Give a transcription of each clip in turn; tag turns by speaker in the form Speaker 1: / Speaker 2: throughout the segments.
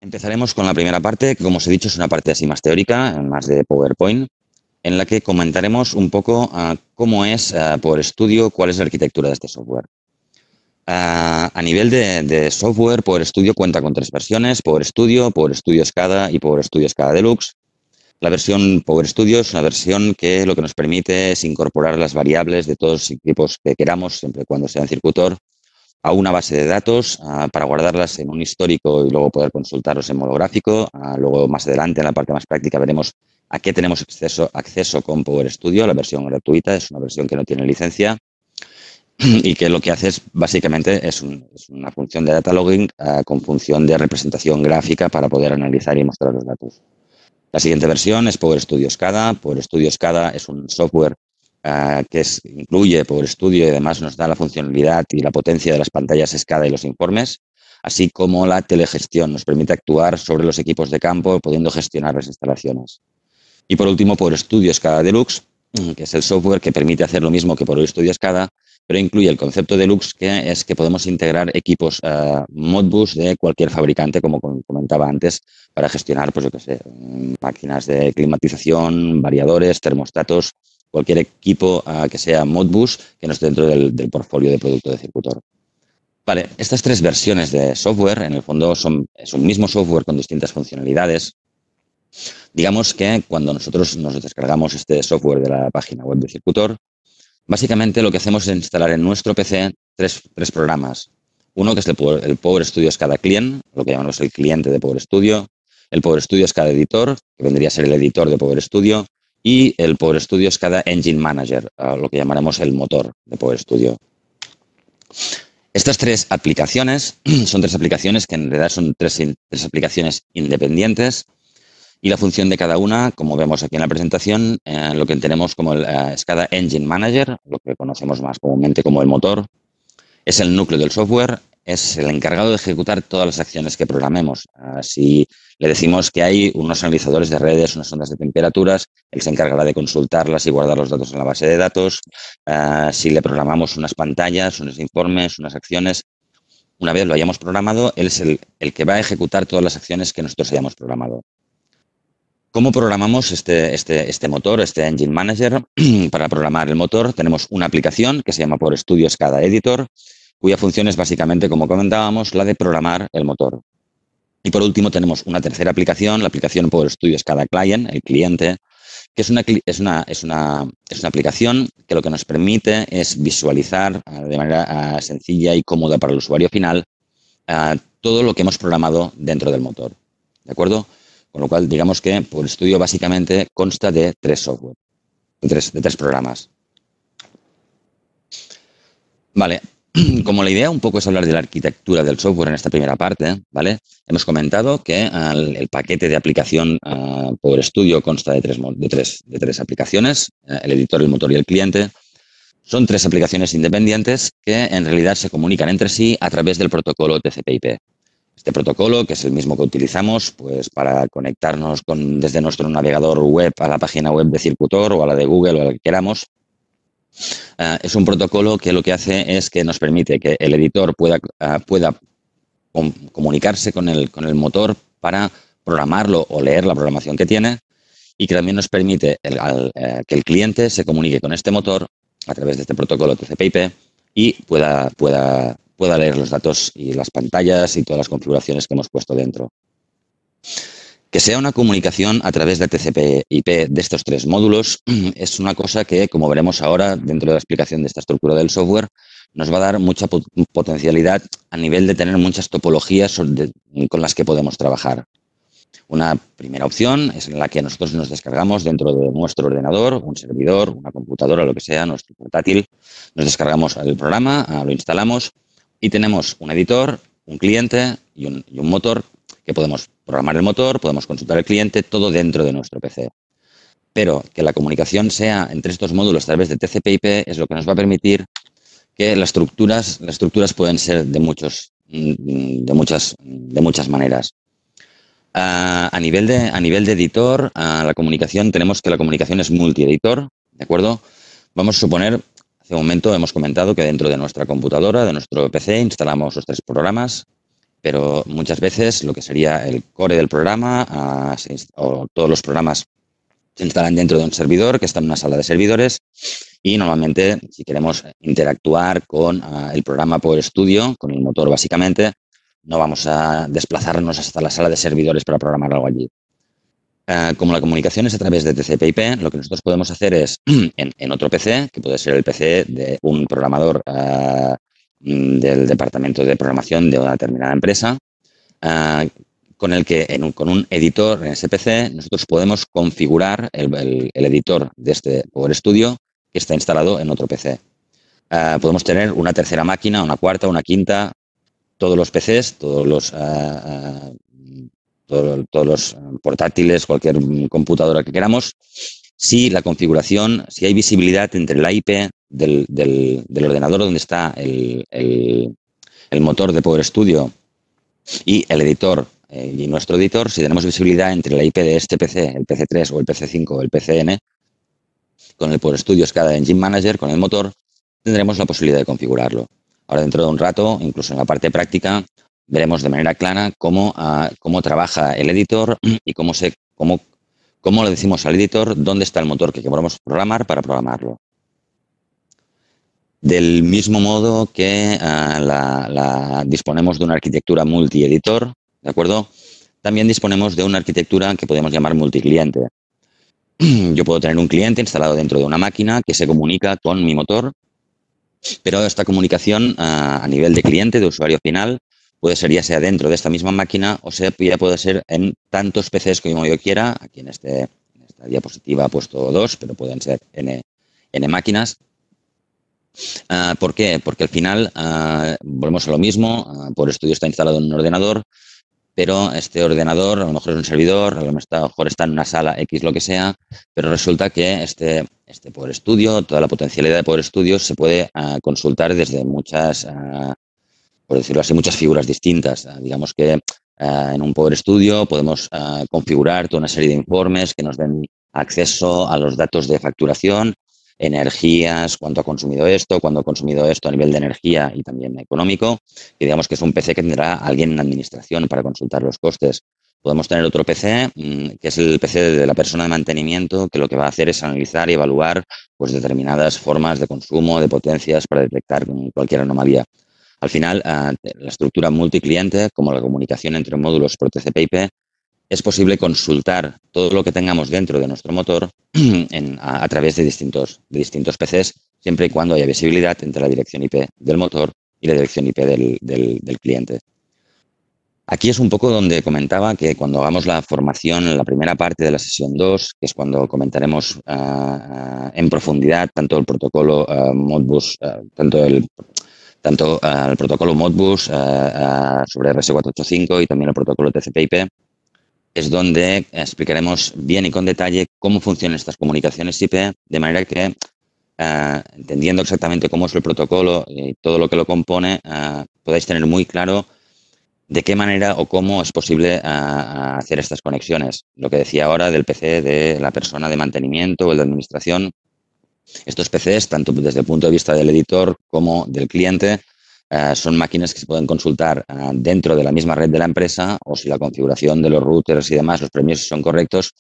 Speaker 1: Empezaremos con la primera parte, que como os he dicho es una parte así más teórica, más de PowerPoint, en la que comentaremos un poco cómo es Power Studio, cuál es la arquitectura de este software. A nivel de software, Power Studio cuenta con tres versiones: Power Studio SCADA y Power Studio SCADA Deluxe. La versión Power Studio es una versión que lo que nos permite es incorporar las variables de todos los equipos que queramos, siempre y cuando sean circuitor, a una base de datos para guardarlas en un histórico y luego poder consultarlos en modo gráfico. Luego, más adelante, en la parte más práctica, veremos a qué tenemos acceso con Power Studio. La versión gratuita es una versión que no tiene licencia y que lo que hace es, básicamente, es una función de data logging con función de representación gráfica para poder analizar y mostrar los datos. La siguiente versión es Power Studio SCADA. Power Studio SCADA es un software que incluye Power Studio y además nos da la funcionalidad y la potencia de las pantallas SCADA y los informes, así como la telegestión. Nos permite actuar sobre los equipos de campo, pudiendo gestionar las instalaciones. Y por último, Power Studio SCADA Deluxe, que es el software que permite hacer lo mismo que Power Studio SCADA, pero incluye el concepto Deluxe, que es que podemos integrar equipos Modbus de cualquier fabricante, como comentaba antes, para gestionar, pues yo qué sé, máquinas de climatización, variadores, termostatos, cualquier equipo que sea Modbus que no esté dentro del portfolio de producto de Circutor. Vale, estas tres versiones de software, en el fondo, es un mismo software con distintas funcionalidades. Digamos que cuando nosotros nos descargamos este software de la página web de Circutor, básicamente lo que hacemos es instalar en nuestro PC tres programas. Uno que es el Power Studio SCADA Client, lo que llamamos el cliente de Power Studio, el Power Studio SCADA Editor, que vendría a ser el editor de Power Studio, y el Power Studio SCADA Engine Manager, lo que llamaremos el motor de Power Studio. Estas tres aplicaciones son tres aplicaciones que en realidad son tres aplicaciones independientes, y la función de cada una, como vemos aquí en la presentación, lo que tenemos como el SCADA Engine Manager, lo que conocemos más comúnmente como el motor, es el núcleo del software, es el encargado de ejecutar todas las acciones que programemos. Si le decimos que hay unos analizadores de redes, unas ondas de temperaturas, él se encargará de consultarlas y guardar los datos en la base de datos. Si le programamos unas pantallas, unos informes, unas acciones, una vez lo hayamos programado, él es el que va a ejecutar todas las acciones que nosotros hayamos programado. ¿Cómo programamos este motor, este Engine Manager? Para programar el motor tenemos una aplicación que se llama Power Studio SCADA Editor, cuya función es básicamente, como comentábamos, la de programar el motor. Y por último tenemos una tercera aplicación, la aplicación Power Studio SCADA Client, el cliente, que es una aplicación que lo que nos permite es visualizar de manera sencilla y cómoda para el usuario final todo lo que hemos programado dentro del motor. ¿De acuerdo? Con lo cual, digamos que Power Studio básicamente consta de tres software, de tres programas. Vale, como la idea un poco es hablar de la arquitectura del software en esta primera parte, ¿vale? Hemos comentado que el paquete de aplicación Power Studio consta de tres aplicaciones, el editor, el motor y el cliente. Son tres aplicaciones independientes que en realidad se comunican entre sí a través del protocolo TCP/IP. Este protocolo, que es el mismo que utilizamos pues, para conectarnos desde nuestro navegador web a la página web de Circutor o a la de Google o a la que queramos, es un protocolo que lo que hace es que nos permite que el editor pueda comunicarse con el motor para programarlo o leer la programación que tiene, y que también nos permite que el cliente se comunique con este motor a través de este protocolo TCP/IP y pueda leer los datos y las pantallas y todas las configuraciones que hemos puesto dentro. Que sea una comunicación a través de TCP/IP de estos tres módulos es una cosa que, como veremos ahora dentro de la explicación de esta estructura del software, nos va a dar mucha potencialidad a nivel de tener muchas topologías con las que podemos trabajar. Una primera opción es en la que nosotros nos descargamos dentro de nuestro ordenador, un servidor, una computadora, lo que sea, nuestro portátil. Nos descargamos el programa, lo instalamos y tenemos un editor, un cliente y un motor que podemos programar el motor, podemos consultar el cliente, todo dentro de nuestro PC. Pero que la comunicación sea entre estos módulos a través de TCP/IP es lo que nos va a permitir que las estructuras pueden ser de muchas maneras. A nivel de editor, la comunicación, tenemos que la comunicación es multi-editor, ¿de acuerdo? Vamos a suponer, hace un momento hemos comentado que dentro de nuestra computadora, de nuestro PC, instalamos los tres programas. pero muchas veces lo que sería el core del programa o todos los programas se instalan dentro de un servidor que está en una sala de servidores y normalmente si queremos interactuar con el programa Power Studio, con el motor básicamente, no vamos a desplazarnos hasta la sala de servidores para programar algo allí. Como la comunicación es a través de TCP/IP, lo que nosotros podemos hacer es en otro PC, que puede ser el PC de un programador del departamento de programación de una determinada empresa, con el que con un editor en ese PC nosotros podemos configurar el editor de este Power Studio que está instalado en otro PC. Podemos tener una tercera máquina, una cuarta, una quinta, todos los PCs, todos los portátiles, cualquier computadora que queramos, si la configuración, si hay visibilidad entre la IP del ordenador donde está el motor de Power Studio y el editor y nuestro editor, si tenemos visibilidad entre la IP de este PC, el PC3 o el PC5 o el PCN, con el Power Studio SCADA Engine Manager, con el motor, tendremos la posibilidad de configurarlo. Ahora, dentro de un rato, incluso en la parte práctica, veremos de manera clara cómo trabaja el editor y cómo le decimos al editor dónde está el motor que queremos programar para programarlo. Del mismo modo que disponemos de una arquitectura multi-editor, ¿de acuerdo? También disponemos de una arquitectura que podemos llamar multicliente. Yo puedo tener un cliente instalado dentro de una máquina que se comunica con mi motor, pero esta comunicación a nivel de cliente, de usuario final, puede ser ya sea dentro de esta misma máquina o ya puede ser en tantos PCs como yo quiera. Aquí en esta diapositiva he puesto 2, pero pueden ser N máquinas. ¿Por qué? Porque al final volvemos a lo mismo. Power Studio está instalado en un ordenador, pero este ordenador a lo mejor es un servidor, a lo mejor está en una sala X, lo que sea, pero resulta que este Power Studio, toda la potencialidad de Power Studio se puede consultar desde muchas, por decirlo así, muchas figuras distintas. Digamos que en un Power Studio podemos configurar toda una serie de informes que nos den acceso a los datos de facturación, energías, cuánto ha consumido esto, cuándo ha consumido esto a nivel de energía y también económico, que digamos que es un PC que tendrá alguien en administración para consultar los costes. Podemos tener otro PC, que es el PC de la persona de mantenimiento, que lo que va a hacer es analizar y evaluar pues, determinadas formas de consumo, de potencias para detectar cualquier anomalía. Al final, la estructura multicliente, como la comunicación entre módulos por TCP/IP, es posible consultar todo lo que tengamos dentro de nuestro motor a través de distintos PCs, siempre y cuando haya visibilidad entre la dirección IP del motor y la dirección IP del cliente. Aquí es un poco donde comentaba que cuando hagamos la formación en la primera parte de la sesión 2, que es cuando comentaremos en profundidad tanto el protocolo Modbus, tanto el protocolo Modbus sobre RS485 y también el protocolo TCP/IP, es donde explicaremos bien y con detalle cómo funcionan estas comunicaciones IP, de manera que, entendiendo exactamente cómo es el protocolo y todo lo que lo compone, podáis tener muy claro de qué manera o cómo es posible hacer estas conexiones. Lo que decía ahora del PC de la persona de mantenimiento o el de administración. Estos PCs, tanto desde el punto de vista del editor como del cliente, son máquinas que se pueden consultar dentro de la misma red de la empresa, o si la configuración de los routers y demás, los permisos son correctos,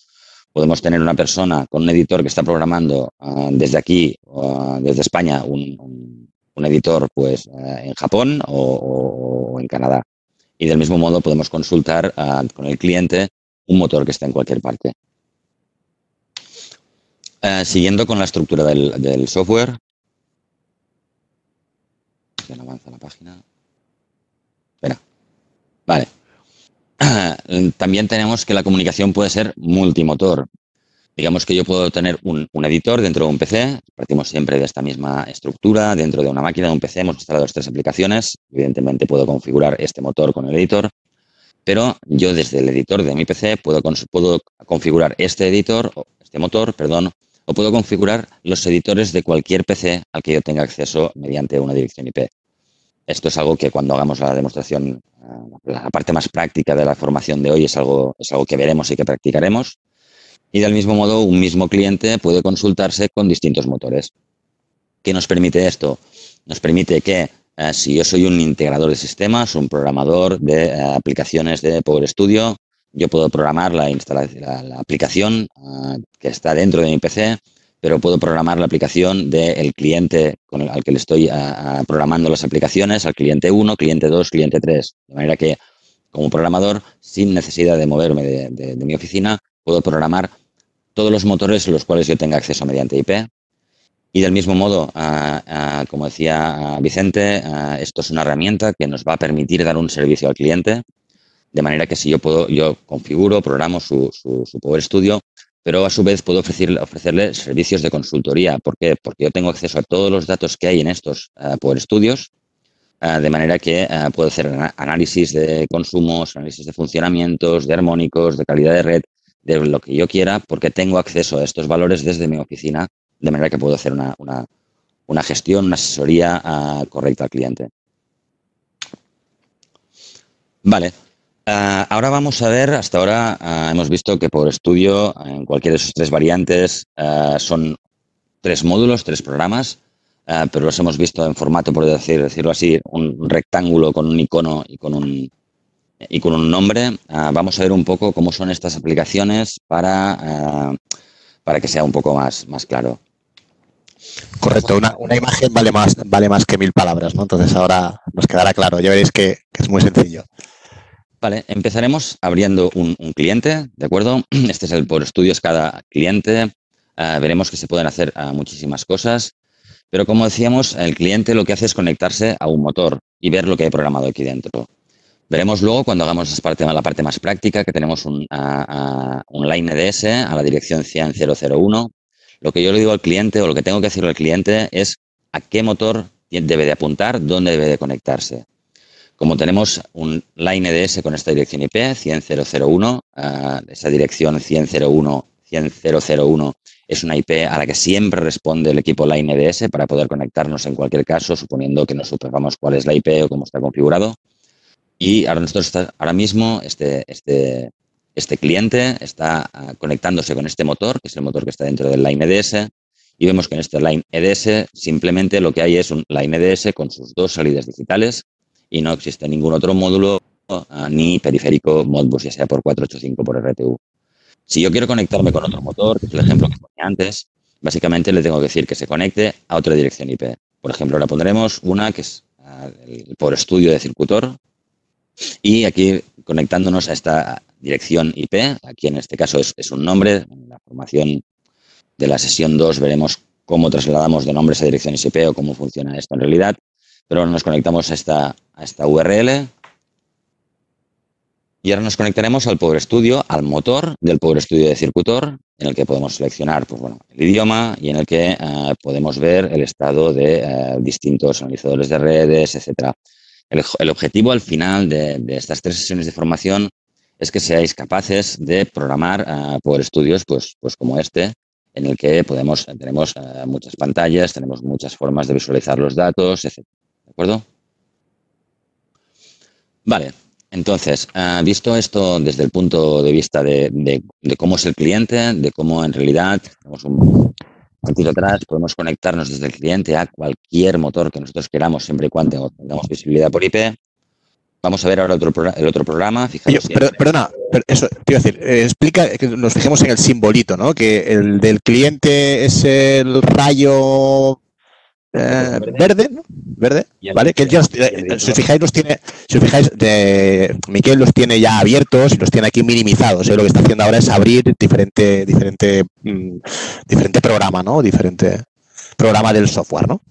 Speaker 1: podemos tener una persona con un editor que está programando desde aquí, desde España, un editor pues, en Japón o en Canadá. Y del mismo modo podemos consultar con el cliente un motor que está en cualquier parte. Siguiendo con la estructura del software. Ya no avanza la página. Espera. Vale. También tenemos que la comunicación puede ser multimotor. Digamos que yo puedo tener un editor dentro de un PC. Partimos siempre de esta misma estructura. Dentro de una máquina, de un PC, hemos instalado 3 aplicaciones. Evidentemente puedo configurar este motor con el editor. Pero yo desde el editor de mi PC puedo configurar este motor, o puedo configurar los editores de cualquier PC al que yo tenga acceso mediante una dirección IP. Esto es algo que cuando hagamos la demostración, la parte más práctica de la formación de hoy es algo que veremos y que practicaremos. Y del mismo modo, un mismo cliente puede consultarse con distintos motores. ¿Qué nos permite esto? Nos permite que Si yo soy un integrador de sistemas, un programador de aplicaciones de Power Studio, yo puedo programar la aplicación que está dentro de mi PC, pero puedo programar la aplicación del cliente al que le estoy programando las aplicaciones, al cliente 1, cliente 2, cliente 3. De manera que, como programador, sin necesidad de moverme de mi oficina, puedo programar todos los motores a los cuales yo tenga acceso mediante IP. Y del mismo modo, como decía Vicente, esto es una herramienta que nos va a permitir dar un servicio al cliente, de manera que si yo configuro, programo su Power Studio, pero a su vez puedo ofrecerle servicios de consultoría. ¿Por qué? Porque yo tengo acceso a todos los datos que hay en estos Power Studios, de manera que puedo hacer análisis de consumos, análisis de funcionamientos, de armónicos, de calidad de red, de lo que yo quiera, porque tengo acceso a estos valores desde mi oficina, de manera que puedo hacer una gestión, una asesoría correcta al cliente. Vale. Ahora vamos a ver, hasta ahora hemos visto que Power Studio, en cualquiera de sus tres variantes, son 3 módulos, 3 programas, pero los hemos visto en formato, por decirlo así, un rectángulo con un icono y con un nombre. Vamos a ver un poco cómo son estas aplicaciones para que sea un poco más claro.
Speaker 2: Correcto, una imagen vale más que 1000 palabras, ¿no? Entonces ahora nos quedará claro, ya veréis que es muy sencillo.
Speaker 1: Vale, empezaremos abriendo un cliente, ¿de acuerdo? Este es el Power Studio, es cada cliente. Veremos que se pueden hacer muchísimas cosas, pero como decíamos, el cliente lo que hace es conectarse a un motor y ver lo que hay programado aquí dentro. Veremos luego, cuando hagamos la parte más práctica, que tenemos un line EDS a la dirección 100.001. Lo que yo le digo al cliente, o lo que tengo que decirle al cliente, es a qué motor debe de apuntar, dónde debe de conectarse. Como tenemos un line EDS con esta dirección IP, 100.001, esa dirección 100.001 es una IP a la que siempre responde el equipo line EDS para poder conectarnos en cualquier caso, suponiendo que no sepamos cuál es la IP o cómo está configurado. Y ahora ahora mismo este cliente está conectándose con este motor, que es el motor que está dentro del line EDS, y vemos que en este line EDS simplemente lo que hay es un line EDS con sus 2 salidas digitales y no existe ningún otro módulo ni periférico Modbus, ya sea por 485 por RTU. Si yo quiero conectarme con otro motor, que es el ejemplo que ponía antes, básicamente le tengo que decir que se conecte a otra dirección IP. Por ejemplo, ahora pondremos una que es el Power Studio de Circutor, y aquí conectándonos a esta dirección IP, aquí en este caso es un nombre, en la formación de la sesión 2 veremos cómo trasladamos de nombres a direcciones IP o cómo funciona esto en realidad, pero ahora nos conectamos a esta URL y ahora nos conectaremos al Power Studio, al motor del Power Studio de Circutor, en el que podemos seleccionar el idioma y en el que podemos ver el estado de distintos analizadores de redes, etcétera. El objetivo al final de estas 3 sesiones de formación es que seáis capaces de programar Power Studios pues como este, en el que tenemos muchas pantallas, tenemos muchas formas de visualizar los datos, etc. ¿De acuerdo? Vale, entonces, visto esto desde el punto de vista de cómo es el cliente, de cómo en realidad tenemos un tiro atrás, podemos conectarnos desde el cliente a cualquier motor que nosotros queramos, siempre y cuando tengamos visibilidad por IP. Vamos a ver ahora el otro programa. Fijaros.
Speaker 2: Perdona, eso te iba a decir, explica, que nos fijemos en el simbolito, ¿no? Que el del cliente es el rayo verde, ¿no? Verde, ¿vale? Que ya, si os fijáis, Miquel los tiene ya abiertos y los tiene aquí minimizados. Lo que está haciendo ahora es abrir diferente programa, ¿no? Diferente programa del software, ¿no?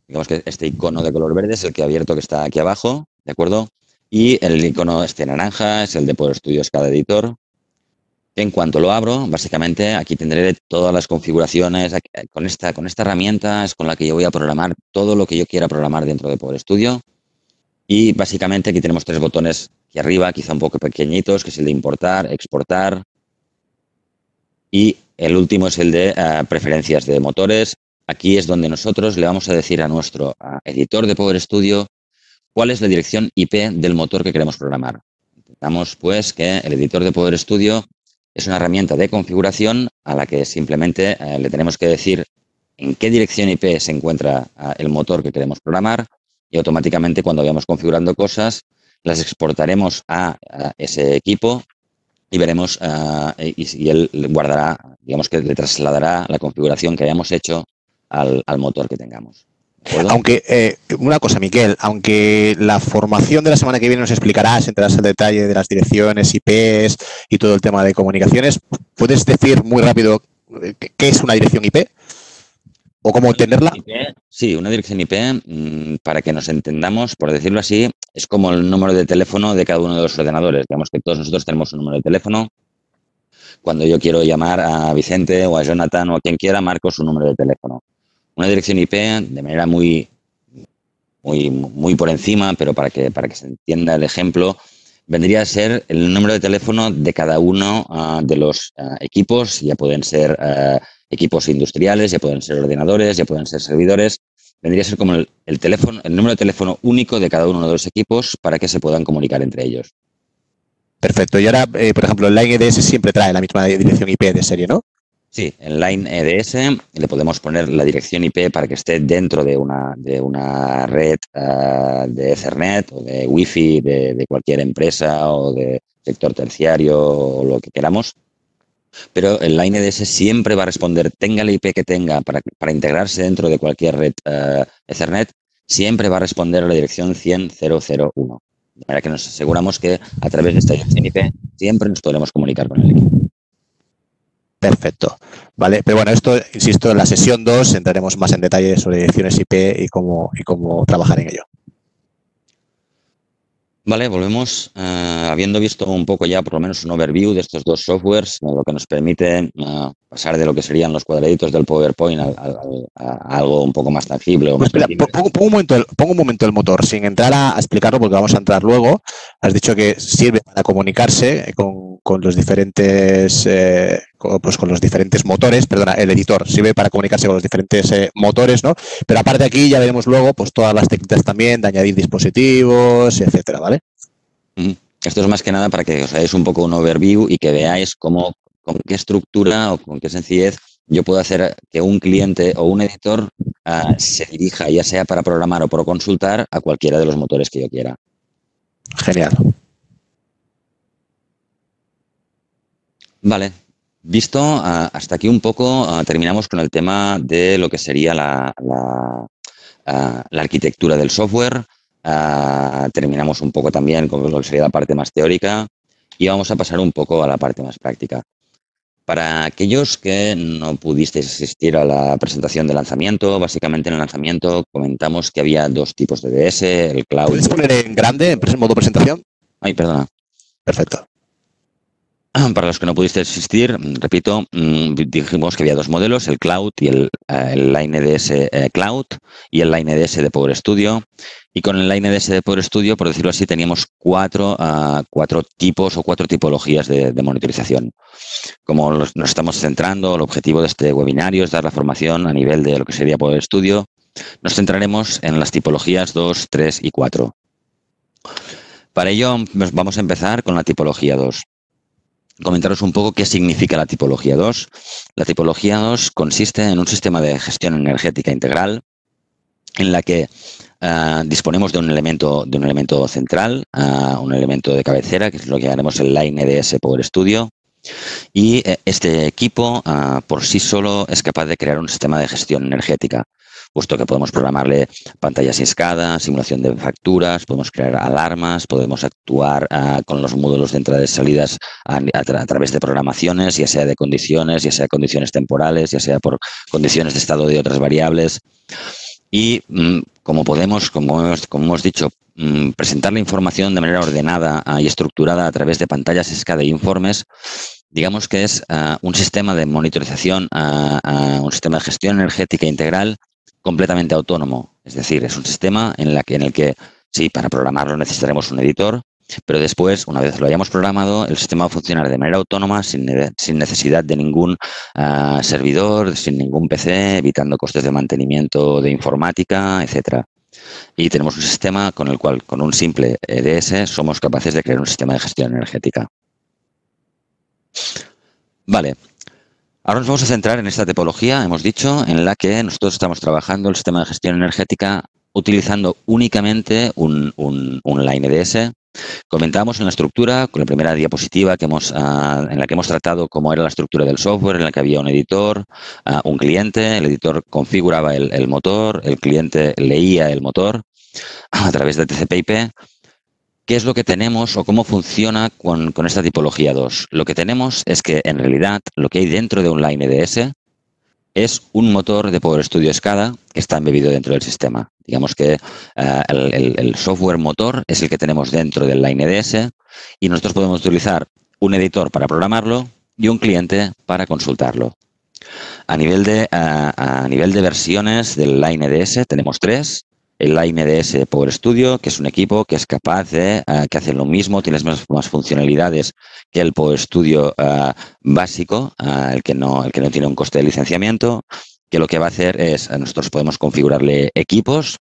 Speaker 1: Digamos que este icono de color verde es el que ha abierto, que está aquí abajo, ¿de acuerdo? Y el icono naranja es el de Power Studio cada editor. En cuanto lo abro, básicamente aquí tendré todas las configuraciones. Con esta herramienta es con la que yo voy a programar todo lo que yo quiera programar dentro de Power Studio. Y básicamente aquí tenemos 3 botones aquí arriba, quizá un poco pequeñitos, que es el de importar, exportar. Y el último es el de preferencias de motores. Aquí es donde nosotros le vamos a decir a nuestro editor de Power Studio cuál es la dirección IP del motor que queremos programar. Intentamos pues que el editor de Power Studio es una herramienta de configuración a la que simplemente le tenemos que decir en qué dirección IP se encuentra el motor que queremos programar y automáticamente cuando vayamos configurando cosas las exportaremos a ese equipo y veremos y él guardará, digamos que le trasladará la configuración que hayamos hecho al motor que tengamos.
Speaker 2: Aunque, una cosa, Miquel, aunque la formación de la semana que viene nos explicarás, entrarás al detalle de las direcciones, IPs y todo el tema de comunicaciones, ¿puedes decir muy rápido qué es una dirección IP? ¿O cómo obtenerla?
Speaker 1: Sí, una dirección IP, para que nos entendamos, por decirlo así, es como el número de teléfono de cada uno de los ordenadores. Digamos que todos nosotros tenemos un número de teléfono. Cuando yo quiero llamar a Vicente o a Jonathan o a quien quiera, marco su número de teléfono. Una dirección IP, de manera muy por encima, pero para que se entienda el ejemplo, vendría a ser el número de teléfono de cada uno de los equipos. Ya pueden ser equipos industriales, ya pueden ser ordenadores, ya pueden ser servidores. Vendría a ser como el número de teléfono único de cada uno de los equipos para que se puedan comunicar entre ellos.
Speaker 2: Perfecto. Y ahora, por ejemplo, el Line EDS siempre trae la misma dirección IP de serie, ¿no?
Speaker 1: Sí, en Line EDS le podemos poner la dirección IP para que esté dentro de una red de Ethernet o de Wi-Fi de cualquier empresa o de sector terciario o lo que queramos. Pero el Line EDS siempre va a responder, tenga la IP que tenga para integrarse dentro de cualquier red Ethernet, siempre va a responder a la dirección 100.0.0.1. De manera que nos aseguramos que a través de esta dirección IP siempre nos podremos comunicar con el equipo.
Speaker 2: Perfecto. Vale, pero bueno, esto, insisto, en la sesión 2 entraremos más en detalle sobre direcciones IP y cómo trabajar en ello.
Speaker 1: Vale, volvemos. Habiendo visto un poco ya por lo menos un overview de estos dos softwares, lo que nos permite pasar de lo que serían los cuadraditos del PowerPoint a algo un poco más tangible. O más
Speaker 2: pongo un momento el motor, sin entrar a explicarlo, porque vamos a entrar luego. Has dicho que sirve para comunicarse con los diferentes con los diferentes motores, perdona, el editor sirve para comunicarse con los diferentes motores, ¿no? Pero aparte de aquí ya veremos luego pues todas las técnicas también de añadir dispositivos, etcétera, ¿vale?
Speaker 1: Esto es más que nada para que os hagáis un poco un overview y que veáis con qué estructura o con qué sencillez yo puedo hacer que un cliente o un editor se dirija, ya sea para programar o para consultar, a cualquiera de los motores que yo quiera.
Speaker 2: Genial.
Speaker 1: Vale. Visto hasta aquí un poco, terminamos con el tema de lo que sería la arquitectura del software. Terminamos un poco también con lo que sería la parte más teórica y vamos a pasar un poco a la parte más práctica. Para aquellos que no pudisteis asistir a la presentación de lanzamiento, básicamente en el lanzamiento comentamos que había dos tipos de DS, el cloud.
Speaker 2: ¿Puedes poner en grande, en modo presentación?
Speaker 1: Ay, perdona.
Speaker 2: Perfecto.
Speaker 1: Para los que no pudisteis asistir, repito, dijimos que había dos modelos, el Cloud y el Line EDS Cloud y el Line EDS de Power Studio. Y con el Line EDS de Power Studio, por decirlo así, teníamos cuatro tipos o cuatro tipologías de monitorización. Como nos estamos centrando, el objetivo de este webinario es dar la formación a nivel de lo que sería Power Studio. Nos centraremos en las tipologías 2, 3 y 4. Para ello, vamos a empezar con la tipología 2. Comentaros un poco qué significa la tipología 2. La tipología 2 consiste en un sistema de gestión energética integral en la que disponemos de un elemento central, un elemento de cabecera, que es lo que llamaremos el Line EDS Power Studio. Y este equipo por sí solo es capaz de crear un sistema de gestión energética, puesto que podemos programarle pantallas sin escada, simulación de facturas, podemos crear alarmas, podemos actuar con los módulos de entradas y salidas a través de programaciones, ya sea de condiciones, ya sea condiciones temporales, ya sea por condiciones de estado de otras variables. Y como hemos dicho, presentar la información de manera ordenada y estructurada a través de pantallas escada e informes, digamos que es un sistema de monitorización, un sistema de gestión energética integral completamente autónomo. Es decir, es un sistema en el que sí, para programarlo necesitaremos un editor, pero después, una vez lo hayamos programado, el sistema va a funcionar de manera autónoma, sin necesidad de ningún servidor, sin ningún PC, evitando costes de mantenimiento de informática, etcétera. Y tenemos un sistema con el cual, con un simple EDS, somos capaces de crear un sistema de gestión energética. Vale. Ahora nos vamos a centrar en esta tipología, hemos dicho, en la que nosotros estamos trabajando el sistema de gestión energética utilizando únicamente un LineDS. Comentábamos en la estructura, con la primera diapositiva en la que hemos tratado cómo era la estructura del software, en la que había un editor, un cliente, el editor configuraba el motor, el cliente leía el motor a través de TCP/IP. ¿Qué es lo que tenemos o cómo funciona con esta tipología 2? Lo que tenemos es que, en realidad, lo que hay dentro de un LineDS es un motor de Power Studio SCADA que está embebido dentro del sistema. Digamos que el software motor es el que tenemos dentro del LineDS y nosotros podemos utilizar un editor para programarlo y un cliente para consultarlo. A nivel de versiones del LineDS tenemos 3. El LineDS Power Studio, que es un equipo que es capaz de, que hace lo mismo, tiene más funcionalidades que el Power Studio básico, el que no tiene un coste de licenciamiento, que lo que va a hacer es, nosotros podemos configurarle equipos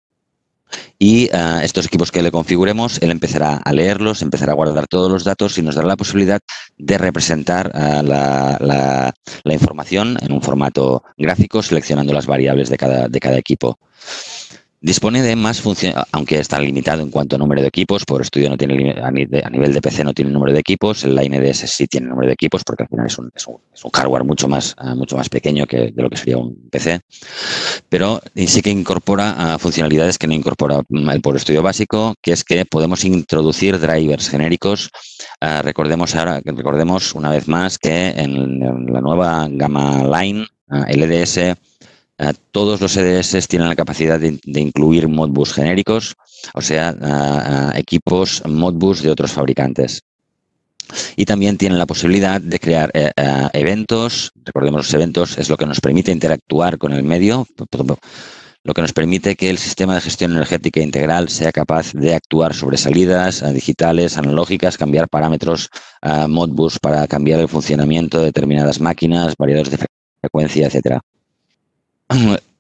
Speaker 1: y estos equipos que le configuremos, él empezará a leerlos, empezará a guardar todos los datos y nos dará la posibilidad de representar la información en un formato gráfico, seleccionando las variables de cada equipo. Dispone de más funciones, aunque está limitado en cuanto a número de equipos. Power Studio no tiene, a nivel de PC no tiene número de equipos. El LineDS sí tiene número de equipos porque al final es un hardware mucho más pequeño que de lo que sería un PC. Pero sí que incorpora funcionalidades que no incorpora el Power Studio básico, que es que podemos introducir drivers genéricos. Recordemos una vez más que en la nueva gama Line, LDS, todos los EDS tienen la capacidad de incluir Modbus genéricos, o sea, equipos Modbus de otros fabricantes. Y también tienen la posibilidad de crear eventos. Recordemos, los eventos es lo que nos permite interactuar con el medio, lo que nos permite que el sistema de gestión energética integral sea capaz de actuar sobre salidas digitales, analógicas, cambiar parámetros Modbus para cambiar el funcionamiento de determinadas máquinas, variadores de frecuencia, etcétera.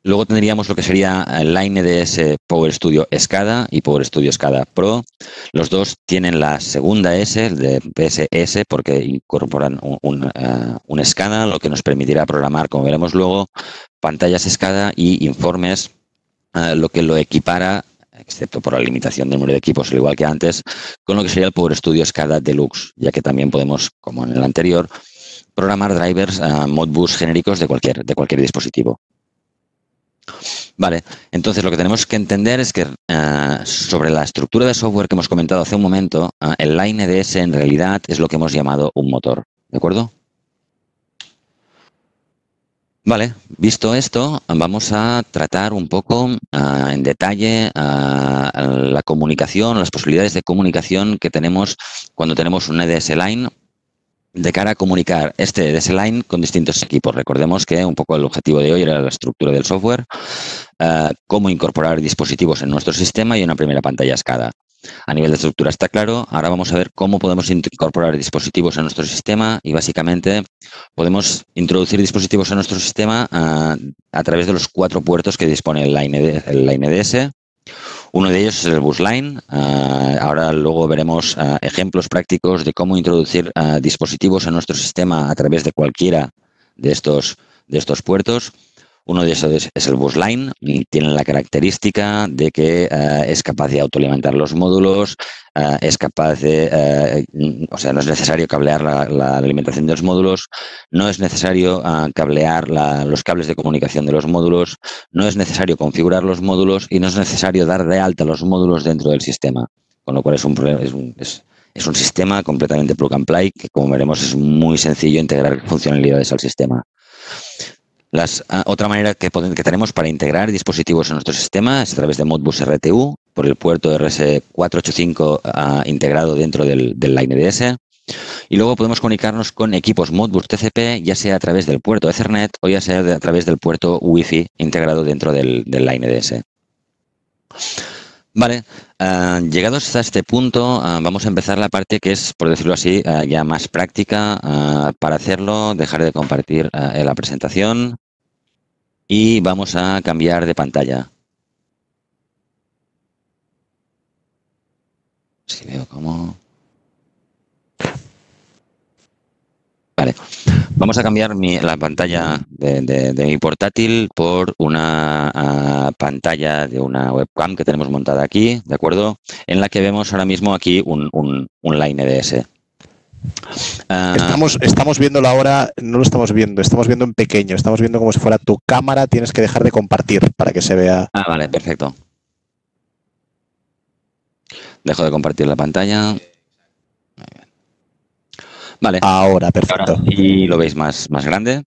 Speaker 1: Luego tendríamos lo que sería el LineDS Power Studio SCADA y Power Studio SCADA Pro. Los dos tienen la segunda S, el de PSS, porque incorporan un SCADA, lo que nos permitirá programar, como veremos luego, pantallas SCADA y informes, lo que lo equipara, excepto por la limitación del número de equipos, al igual que antes, con lo que sería el Power Studio SCADA Deluxe, ya que también podemos, como en el anterior, programar drivers Modbus genéricos de cualquier dispositivo. Vale, entonces lo que tenemos que entender es que sobre la estructura de software que hemos comentado hace un momento, el LineDS en realidad es lo que hemos llamado un motor, ¿de acuerdo? Vale, visto esto, vamos a tratar un poco en detalle la comunicación, las posibilidades de comunicación que tenemos cuando tenemos un EDS Line de cara a comunicar este EDS Line con distintos equipos. Recordemos que un poco el objetivo de hoy era la estructura del software, cómo incorporar dispositivos en nuestro sistema y una primera pantalla SCADA. A nivel de estructura está claro. Ahora vamos a ver cómo podemos incorporar dispositivos en nuestro sistema y básicamente podemos introducir dispositivos en nuestro sistema a través de los 4 puertos que dispone el LineDS. Uno de ellos es el busline. Ahora luego veremos ejemplos prácticos de cómo introducir dispositivos en nuestro sistema a través de cualquiera de estos puertos. Uno de esos es el busline y tiene la característica de que es capaz de autoalimentar los módulos, es capaz de, o sea, no es necesario cablear la alimentación de los módulos, no es necesario cablear los cables de comunicación de los módulos, no es necesario configurar los módulos y no es necesario dar de alta los módulos dentro del sistema, con lo cual es un sistema completamente plug and play que, como veremos, es muy sencillo integrar funcionalidades al sistema. Otra manera que tenemos para integrar dispositivos en nuestro sistema es a través de Modbus RTU, por el puerto RS485 integrado dentro del LineDS. Y luego podemos comunicarnos con equipos Modbus TCP, ya sea a través del puerto Ethernet o ya sea a través del puerto Wi-Fi integrado dentro del LineDS. Vale, llegados hasta este punto, vamos a empezar la parte que es, por decirlo así, ya más práctica. Para hacerlo, dejaré de compartir la presentación y vamos a cambiar de pantalla. Si veo cómo... Vale, Vamos a cambiar la pantalla de mi portátil por una pantalla de una webcam que tenemos montada aquí, ¿de acuerdo? En la que vemos ahora mismo aquí un Line EDS.
Speaker 2: Estamos viéndolo ahora, no lo estamos viendo en pequeño, estamos viendo como si fuera tu cámara, tienes que dejar de compartir para que se vea.
Speaker 1: Ah, vale, perfecto. Dejo de compartir la pantalla. Vale.
Speaker 2: Ahora, perfecto.
Speaker 1: Ahora sí lo veis más grande.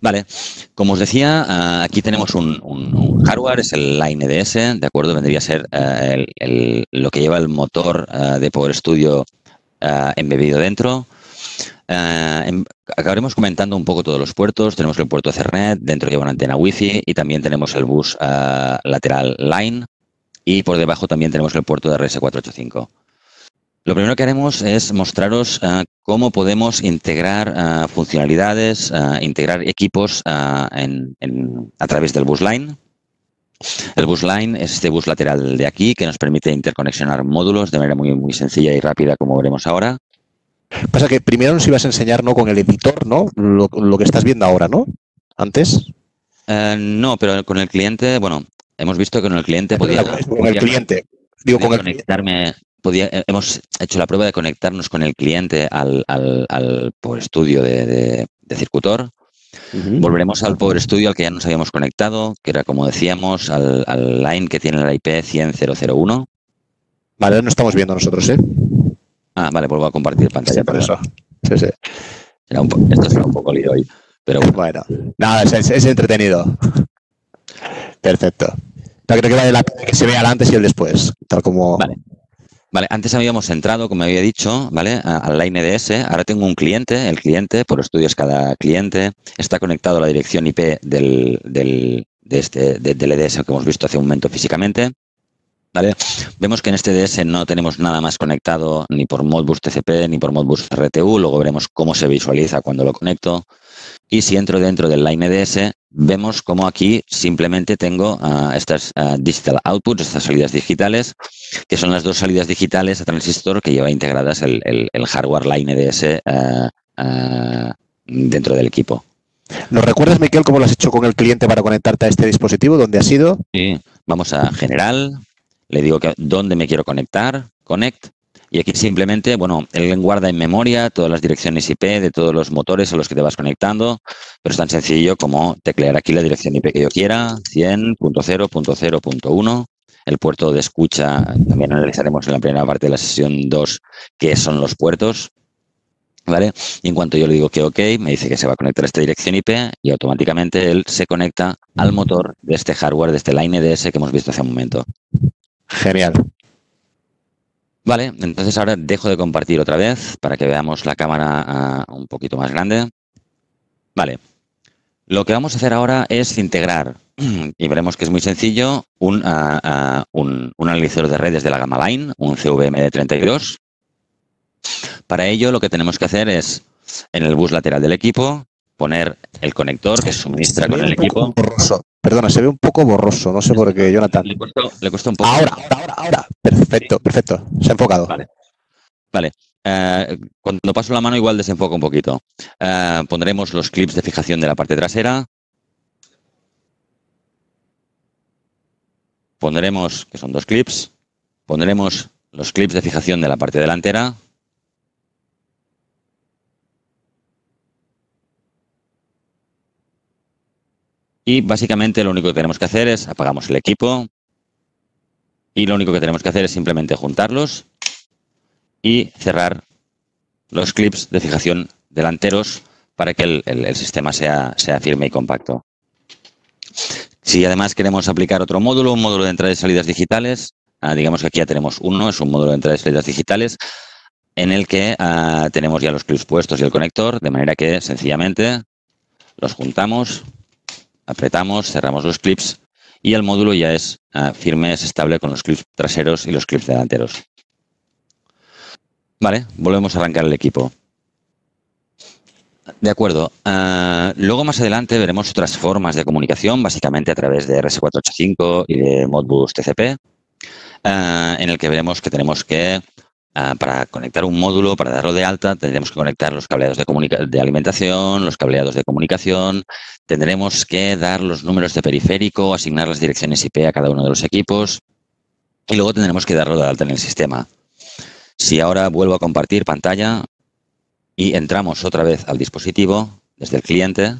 Speaker 1: Vale, como os decía, aquí tenemos un hardware, es el Line EDS, ¿de acuerdo? Vendría a ser lo que lleva el motor de Power Studio embebido dentro. Acabaremos comentando un poco todos los puertos. Tenemos el puerto Ethernet, dentro lleva una antena Wi-Fi y también tenemos el bus lateral Line y por debajo también tenemos el puerto de RS485. Lo primero que haremos es mostraros cómo podemos integrar funcionalidades, integrar equipos a través del bus Line. El bus Line es este bus lateral de aquí que nos permite interconexionar módulos de manera muy sencilla y rápida, como veremos ahora.
Speaker 2: Pasa que primero nos ibas a enseñar, ¿no?, con el editor, ¿no? Lo que estás viendo ahora, ¿no? ¿Antes?
Speaker 1: No, pero con el cliente, bueno, hemos visto que con el cliente hemos hecho la prueba de conectarnos con el cliente al Power Studio de Circutor. Volveremos al Power Studio al que ya nos habíamos conectado, que era, como decíamos, al Line que tiene la IP 100.0.0.1.
Speaker 2: Vale, no estamos viendo nosotros, ¿eh?
Speaker 1: Ah, vale, vuelvo a compartir pantalla.
Speaker 2: Sí, por eso. Sí.
Speaker 1: Esto será un poco lío hoy, pero
Speaker 2: bueno. Nada, es entretenido. Perfecto. Creo que vale la pena que se vea el antes y el después, tal como...
Speaker 1: Vale, antes habíamos entrado, como había dicho, ¿vale?, al Line EDS. Ahora tengo un cliente. El cliente, por estudios cada cliente, está conectado a la dirección IP del EDS que hemos visto hace un momento físicamente. ¿Vale? Vemos que en este EDS no tenemos nada más conectado ni por Modbus TCP ni por Modbus RTU. Luego veremos cómo se visualiza cuando lo conecto. Y si entro dentro del Line EDS, vemos como aquí simplemente tengo estas digital outputs, estas salidas digitales, que son las dos salidas digitales a transistor que lleva integradas el hardware Line EDS dentro del equipo.
Speaker 2: ¿Nos recuerdas, Miquel, cómo lo has hecho con el cliente para conectarte a este dispositivo? ¿Dónde has ido?
Speaker 1: Sí, vamos a General, le digo dónde me quiero conectar, Connect. Y aquí simplemente, bueno, él guarda en memoria todas las direcciones IP de todos los motores a los que te vas conectando, pero es tan sencillo como teclear aquí la dirección IP que yo quiera, 100.0.0.1. El puerto de escucha, también analizaremos en la primera parte de la sesión 2 qué son los puertos, ¿vale? Y en cuanto yo le digo que OK, me dice que se va a conectar a esta dirección IP y automáticamente él se conecta al motor de este hardware, de este Line EDS que hemos visto hace un momento.
Speaker 2: Genial.
Speaker 1: Vale, entonces ahora dejo de compartir otra vez para que veamos la cámara un poquito más grande. Vale, lo que vamos a hacer ahora es integrar, y veremos que es muy sencillo, un analizador de redes de la gama Line, un CVMD32. Para ello lo que tenemos que hacer es, en el bus lateral del equipo, poner el conector que se suministra con el equipo.
Speaker 2: Borroso. Perdona, se ve un poco borroso, no sé por qué, Jonathan.
Speaker 1: Le cuesta un poco.
Speaker 2: Ahora. Perfecto. Se ha enfocado.
Speaker 1: Vale. Cuando paso la mano igual desenfoco un poquito. Pondremos los clips de fijación de la parte trasera. Pondremos, que son 2 clips, pondremos los clips de fijación de la parte delantera. Y básicamente lo único que tenemos que hacer es apagamos el equipo y lo único que tenemos que hacer es simplemente juntarlos y cerrar los clips de fijación delanteros para que el sistema sea firme y compacto. Si además queremos aplicar otro módulo, un módulo de entradas y salidas digitales, digamos que aquí ya tenemos uno, es un módulo de entradas y salidas digitales en el que tenemos ya los clips puestos y el conector, de manera que sencillamente los juntamos, apretamos, cerramos los clips y el módulo ya es firme, es estable con los clips traseros y los clips delanteros. Vale, volvemos a arrancar el equipo. De acuerdo. Luego más adelante veremos otras formas de comunicación, básicamente a través de RS485 y de Modbus TCP, en el que veremos que tenemos que Para conectar un módulo, para darlo de alta, tendremos que conectar los cableados de alimentación, los cableados de comunicación, tendremos que dar los números de periférico, asignar las direcciones IP a cada uno de los equipos y luego tendremos que darlo de alta en el sistema. Si ahora vuelvo a compartir pantalla y entramos otra vez al dispositivo desde el cliente.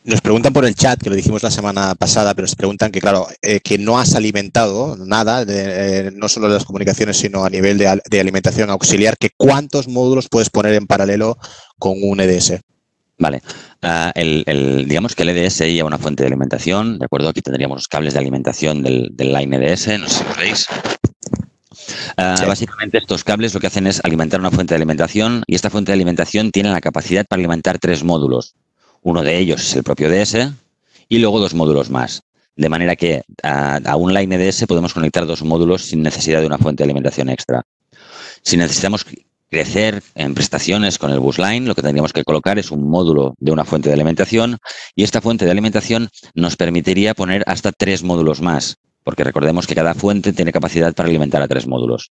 Speaker 2: Nos preguntan por el chat, que lo dijimos la semana pasada, pero nos preguntan que, claro, que no has alimentado nada, no solo de las comunicaciones, sino a nivel de alimentación auxiliar, que cuántos módulos puedes poner en paralelo con un EDS.
Speaker 1: Vale. Digamos que el EDS lleva una fuente de alimentación, ¿de acuerdo? Aquí tendríamos los cables de alimentación del line EDS, no sé si los veis. Sí. Básicamente estos cables lo que hacen es alimentar una fuente de alimentación y esta fuente de alimentación tiene la capacidad para alimentar 3 módulos. Uno de ellos es el propio DS y luego 2 módulos más. De manera que a un line EDS podemos conectar 2 módulos sin necesidad de una fuente de alimentación extra. Si necesitamos crecer en prestaciones con el busline, lo que tendríamos que colocar es un módulo de una fuente de alimentación y esta fuente de alimentación nos permitiría poner hasta 3 módulos más, porque recordemos que cada fuente tiene capacidad para alimentar a 3 módulos.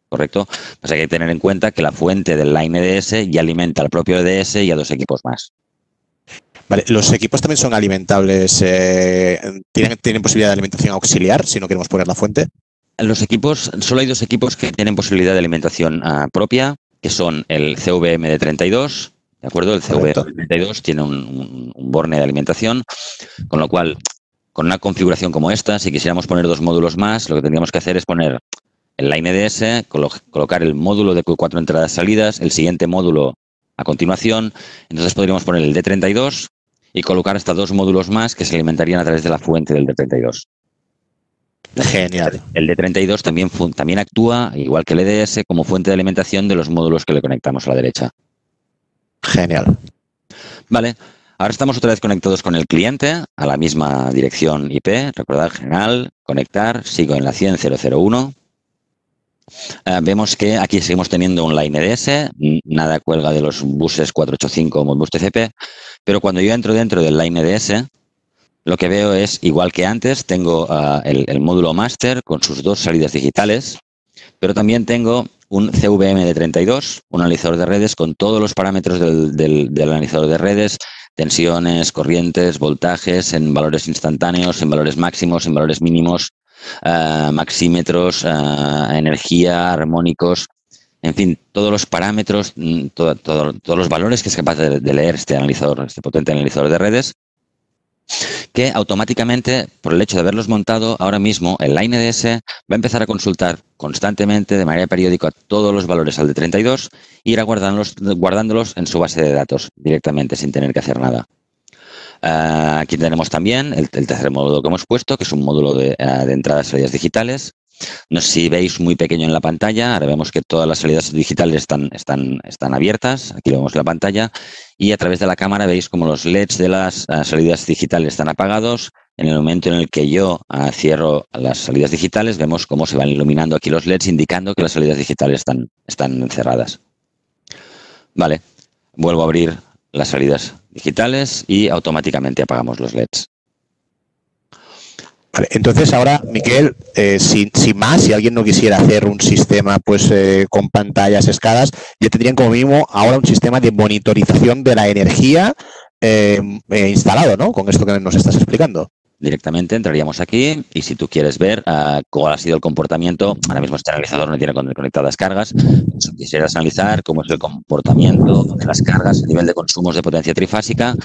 Speaker 1: ¿Correcto? Pues hay que tener en cuenta que la fuente del line EDS ya alimenta al propio EDS y a 2 equipos más.
Speaker 2: Vale, ¿los equipos también son alimentables? ¿Tienen posibilidad de alimentación auxiliar si no queremos poner la fuente?
Speaker 1: Los equipos, solo hay 2 equipos que tienen posibilidad de alimentación propia, que son el CVMD32, ¿de acuerdo? El CVMD32 tiene un borne de alimentación, con lo cual, con una configuración como esta, si quisiéramos poner 2 módulos más, lo que tendríamos que hacer es poner el line EDS, colocar el módulo de 4 entradas-salidas, el siguiente módulo a continuación, entonces podríamos poner el D32 y colocar hasta 2 módulos más que se alimentarían a través de la fuente del D32.
Speaker 2: Genial.
Speaker 1: El D32 también actúa, igual que el EDS, como fuente de alimentación de los módulos que le conectamos a la derecha.
Speaker 2: Genial.
Speaker 1: Vale, ahora estamos otra vez conectados con el cliente a la misma dirección IP. Recordad, general, conectar, sigo en la 100.0.0.1. Vemos que aquí seguimos teniendo un line EDS, nada cuelga de los buses 485 o Modbus TCP, pero cuando yo entro dentro del line EDS, lo que veo es, igual que antes, tengo el módulo master con sus 2 salidas digitales, pero también tengo un CVMD32, un analizador de redes con todos los parámetros del analizador de redes, tensiones, corrientes, voltajes, en valores instantáneos, en valores máximos, en valores mínimos, maxímetros, energía, armónicos, en fin, todos los parámetros, todos los valores que es capaz de leer este analizador, este potente analizador de redes, que automáticamente, por el hecho de haberlos montado, ahora mismo el line EDS va a empezar a consultar constantemente, de manera periódica, todos los valores al de 32 e ir guardándolos en su base de datos directamente, sin tener que hacer nada. Aquí tenemos también el tercer módulo que hemos puesto, que es un módulo de entradas y salidas digitales. No sé si veis muy pequeño en la pantalla, ahora vemos que todas las salidas digitales están abiertas, aquí lo vemos en la pantalla, y a través de la cámara veis como los LEDs de las salidas digitales están apagados. En el momento en el que yo cierro las salidas digitales, vemos cómo se van iluminando aquí los LEDs, indicando que las salidas digitales están cerradas. Vale, vuelvo a abrir las salidas digitales y automáticamente apagamos los LEDs.
Speaker 2: Vale, entonces ahora, Miquel, sin más, si alguien no quisiera hacer un sistema pues con pantallas escadas, ya tendrían como mínimo ahora un sistema de monitorización de la energía instalado, ¿no? Con esto que nos estás explicando.
Speaker 1: Directamente entraríamos aquí y si tú quieres ver cuál ha sido el comportamiento, ahora mismo este analizador no tiene conectadas cargas, si quisieras analizar cómo es el comportamiento de las cargas a nivel de consumos de potencia trifásica,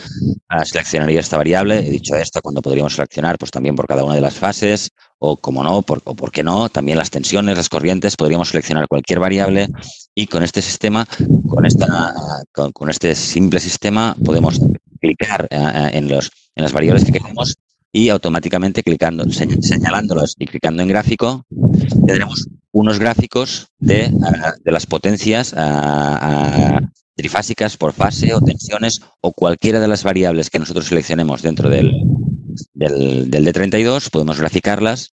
Speaker 1: seleccionaría esta variable. He dicho esto cuando podríamos seleccionar pues también por cada una de las fases o como no, o por qué no, también las tensiones, las corrientes, podríamos seleccionar cualquier variable y con este sistema, con este simple sistema podemos clicar en las variables que queremos y automáticamente señalándolos y clicando en gráfico, tendremos unos gráficos de las potencias trifásicas por fase o tensiones o cualquiera de las variables que nosotros seleccionemos dentro del D32, podemos graficarlas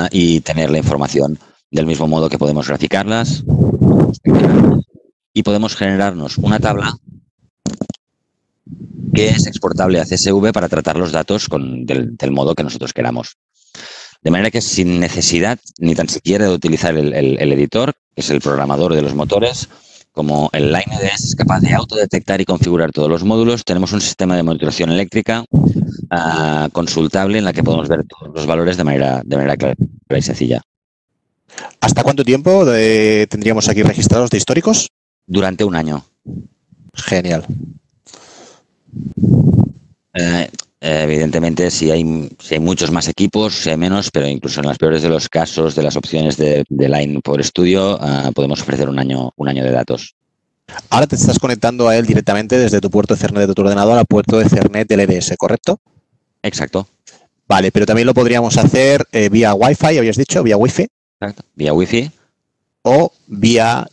Speaker 1: y tener la información del mismo modo que podemos graficarlas y podemos generarnos una tabla que es exportable a CSV para tratar los datos del modo que nosotros queramos. De manera que sin necesidad ni tan siquiera de utilizar el editor, que es el programador de los motores, como el LineDS es capaz de autodetectar y configurar todos los módulos, tenemos un sistema de monitorización eléctrica consultable en la que podemos ver todos los valores de manera clara y sencilla.
Speaker 2: ¿Hasta cuánto tiempo tendríamos aquí registrados de históricos?
Speaker 1: Durante un año.
Speaker 2: Genial.
Speaker 1: Evidentemente, si hay muchos más equipos, si hay menos, pero incluso en los peores de los casos de las opciones de Line por estudio, podemos ofrecer un año de datos.
Speaker 2: Ahora te estás conectando a él directamente desde tu puerto Ethernet de tu ordenador al puerto Ethernet del EDS, ¿correcto?
Speaker 1: Exacto.
Speaker 2: Vale, pero también lo podríamos hacer vía Wi-Fi, habías dicho, vía Wi-Fi.
Speaker 1: Exacto. Vía Wi-Fi.
Speaker 2: O vía...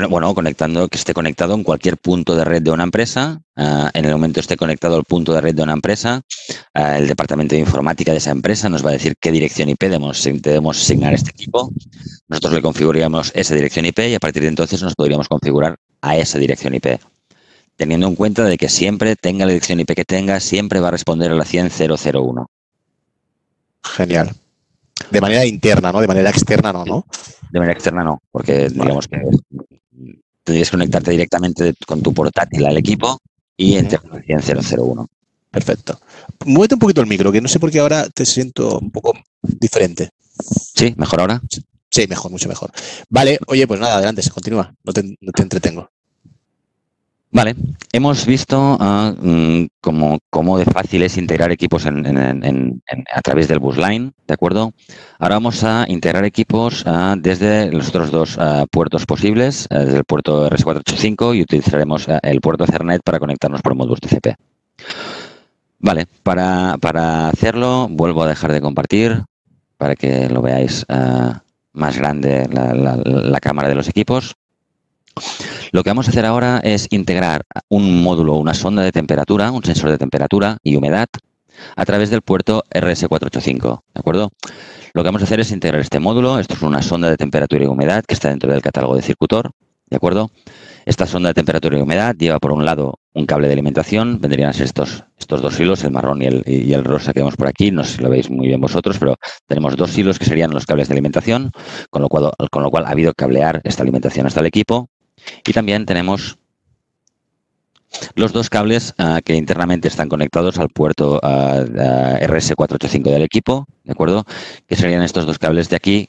Speaker 1: Bueno, que esté conectado en cualquier punto de red de una empresa. En el momento esté conectado al punto de red de una empresa, el departamento de informática de esa empresa nos va a decir qué dirección IP debemos asignar a este equipo. Nosotros le configuraríamos esa dirección IP y a partir de entonces nos podríamos configurar a esa dirección IP. Teniendo en cuenta de que siempre tenga la dirección IP que tenga, siempre va a responder a la 100.0.0.1.
Speaker 2: Genial. De manera interna, ¿no? De manera externa no.
Speaker 1: De manera externa no, porque digamos que tendrías que conectarte directamente con tu portátil al equipo y entre la 100.0.0.1.
Speaker 2: Perfecto. Muévete un poquito el micro, que no sé por qué ahora te siento un poco diferente.
Speaker 1: ¿Sí? ¿Mejor ahora?
Speaker 2: Sí, mejor, mucho mejor. Vale, oye, pues nada, adelante, se continúa. No te entretengo.
Speaker 1: Vale, hemos visto cómo de fácil es integrar equipos a través del busline, ¿de acuerdo? Ahora vamos a integrar equipos desde los otros dos puertos posibles, desde el puerto RS485 y utilizaremos el puerto Ethernet para conectarnos por módulos TCP. Vale, para hacerlo vuelvo a dejar de compartir para que lo veáis más grande la cámara de los equipos. Lo que vamos a hacer ahora es integrar un módulo, una sonda de temperatura, un sensor de temperatura y humedad a través del puerto RS485, ¿de acuerdo? Lo que vamos a hacer es integrar este módulo, esto es una sonda de temperatura y humedad que está dentro del catálogo de Circutor, ¿de acuerdo? Esta sonda de temperatura y humedad lleva por un lado un cable de alimentación, vendrían a ser estos dos hilos, el marrón y el rosa que vemos por aquí, no sé si lo veis muy bien vosotros, pero tenemos dos hilos que serían los cables de alimentación, con lo cual ha habido que cablear esta alimentación hasta el equipo. Y también tenemos los dos cables que internamente están conectados al puerto RS485 del equipo, ¿de acuerdo? Que serían estos dos cables de aquí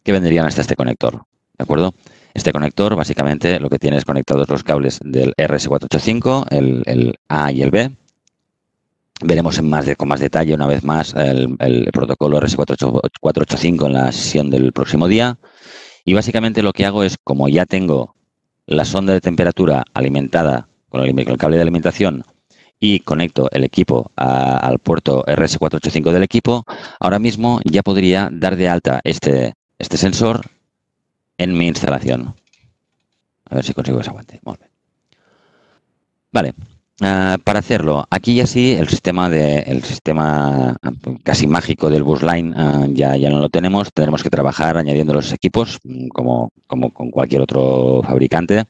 Speaker 1: que vendrían hasta este conector, ¿de acuerdo? Este conector básicamente lo que tiene es conectados los cables del RS485, el A y el B. Veremos con más detalle una vez más el protocolo RS485 en la sesión del próximo día. Y básicamente lo que hago es, como ya tengo la sonda de temperatura alimentada con el cable de alimentación y conecto el equipo al puerto RS485 del equipo, ahora mismo ya podría dar de alta este sensor en mi instalación. A ver si consigo ese aguante. Muy bien. Vale. Para hacerlo, aquí ya sí el sistema casi mágico del busline ya no lo tenemos. Tendremos que trabajar añadiendo los equipos como con cualquier otro fabricante.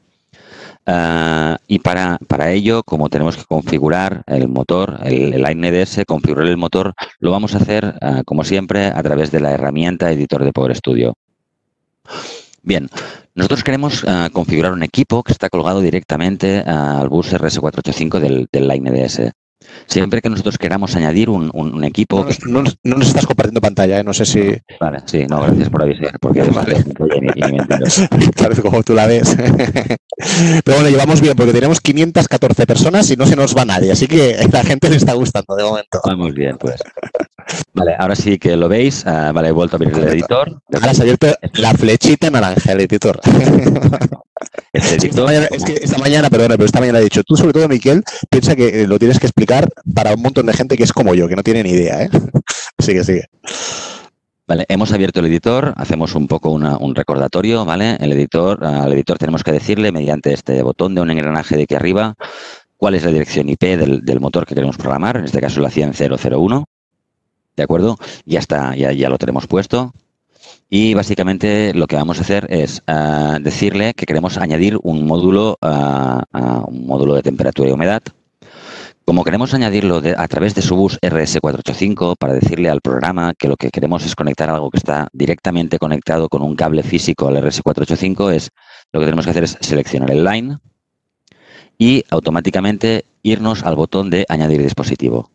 Speaker 1: Y para ello, como tenemos que configurar el motor, el LineDS, configurar el motor, lo vamos a hacer, como siempre, a través de la herramienta editor de Power Studio. Bien, nosotros queremos configurar un equipo que está colgado directamente al bus RS485 del LineDS. Siempre que nosotros queramos añadir un equipo...
Speaker 2: No nos estás compartiendo pantalla, no sé si...
Speaker 1: Vale, sí, no, gracias por avisar, porque
Speaker 2: vale.
Speaker 1: ni me entero.
Speaker 2: Claro, como tú la ves. Pero bueno, llevamos bien, porque tenemos 514 personas y no se nos va nadie, así que a la gente le está gustando de momento.
Speaker 1: Vamos bien, pues. Vale, ahora sí que lo veis. Vale, he vuelto a abrir el editor.
Speaker 2: Ahora se ha abierto la flechita naranja, el editor. Esta mañana he dicho, tú sobre todo, Miquel, piensa que lo tienes que explicar para un montón de gente que es como yo, que no tiene ni idea, ¿eh? Sigue.
Speaker 1: Vale, hemos abierto el editor, hacemos un poco un recordatorio, ¿vale? Al editor tenemos que decirle, mediante este botón de un engranaje de aquí arriba, cuál es la dirección IP del motor que queremos programar, en este caso la 100.0.0.1, ¿de acuerdo? Ya está, ya lo tenemos puesto. Y básicamente lo que vamos a hacer es decirle que queremos añadir un módulo de temperatura y humedad Como queremos añadirlo a través de su bus RS485 para decirle al programa que lo que queremos es conectar algo que está directamente conectado con un cable físico al RS485, lo que tenemos que hacer es seleccionar el line y automáticamente irnos al botón de añadir dispositivo.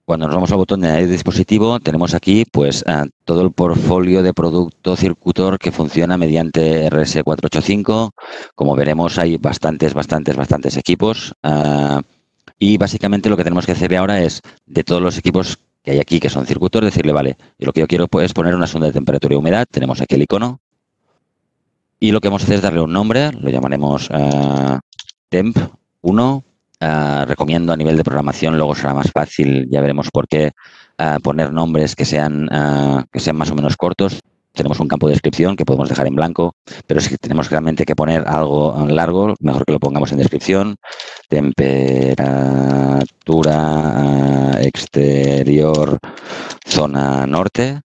Speaker 1: Cuando nos vamos al botón de añadir dispositivo, tenemos aquí pues todo el portfolio de producto Circutor que funciona mediante RS485. Como veremos, hay bastantes equipos. Y básicamente lo que tenemos que hacer ahora es, de todos los equipos que hay aquí que son Circutor, decirle, vale, y lo que yo quiero es poner una sonda de temperatura y humedad. Tenemos aquí el icono. Y lo que vamos a hacer es darle un nombre, lo llamaremos Temp1. Recomiendo a nivel de programación, luego será más fácil, ya veremos por qué, poner nombres que sean más o menos cortos. Tenemos un campo de descripción que podemos dejar en blanco, pero si tenemos realmente que poner algo largo, mejor que lo pongamos en descripción. Temperatura exterior, zona norte.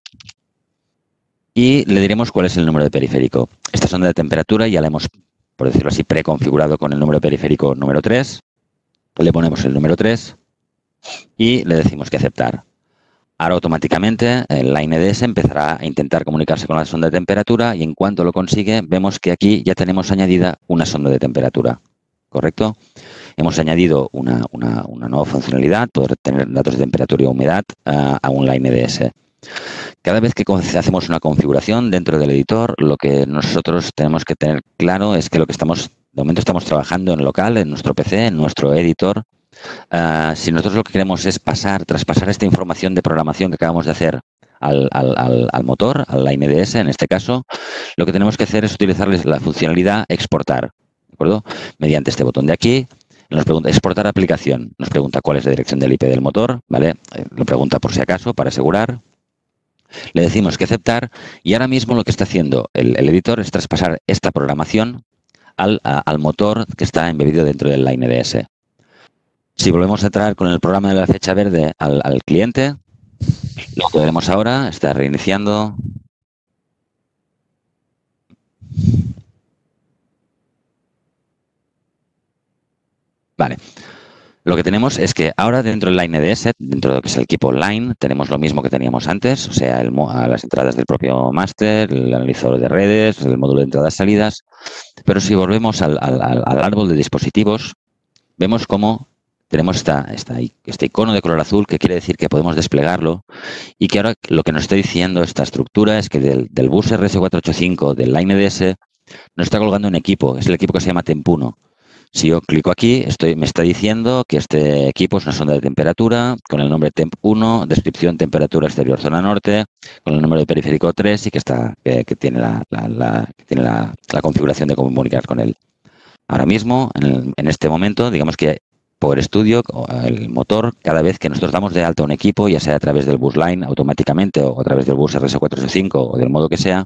Speaker 1: Y le diremos cuál es el número de periférico. Esta sonda de temperatura ya la hemos, por decirlo así, preconfigurado con el número de periférico número 3. Le ponemos el número 3 y le decimos que aceptar. Ahora automáticamente la INDS empezará a intentar comunicarse con la sonda de temperatura y en cuanto lo consigue vemos que aquí ya tenemos añadida una sonda de temperatura, ¿correcto? Hemos añadido una nueva funcionalidad, poder tener datos de temperatura y humedad a un INDS. Cada vez que hacemos una configuración dentro del editor, lo que nosotros tenemos que tener claro es que de momento estamos trabajando en local, en nuestro PC, en nuestro editor. Si nosotros lo que queremos es traspasar esta información de programación que acabamos de hacer al motor, al INDS en este caso, lo que tenemos que hacer es utilizarles la funcionalidad exportar, ¿de acuerdo? Mediante este botón de aquí, nos pregunta exportar aplicación, nos pregunta cuál es la dirección del IP del motor, ¿vale? Lo pregunta por si acaso, para asegurar. Le decimos que aceptar y ahora mismo lo que está haciendo el editor es traspasar esta programación al motor que está embebido dentro del INDS. Si volvemos a entrar con el programa de la flecha verde al cliente, lo que veremos ahora está reiniciando. Vale. Lo que tenemos es que ahora dentro del INDS, dentro de lo que es el equipo Line, tenemos lo mismo que teníamos antes, o sea, las entradas del propio máster, el analizador de redes, el módulo de entradas-salidas. Pero si volvemos al árbol de dispositivos, vemos cómo tenemos este icono de color azul que quiere decir que podemos desplegarlo y que ahora lo que nos está diciendo esta estructura es que del bus RS485 del INDS nos está colgando un equipo, es el equipo que se llama Temp1. Si yo clico aquí, me está diciendo que este equipo es una sonda de temperatura con el nombre Temp1, descripción temperatura exterior zona norte, con el número de periférico 3 y que tiene la configuración de comunicar con él. Ahora mismo, en este momento, digamos que Power Studio, el motor, cada vez que nosotros damos de alta un equipo, ya sea a través del bus line automáticamente o a través del bus RS485 o del modo que sea,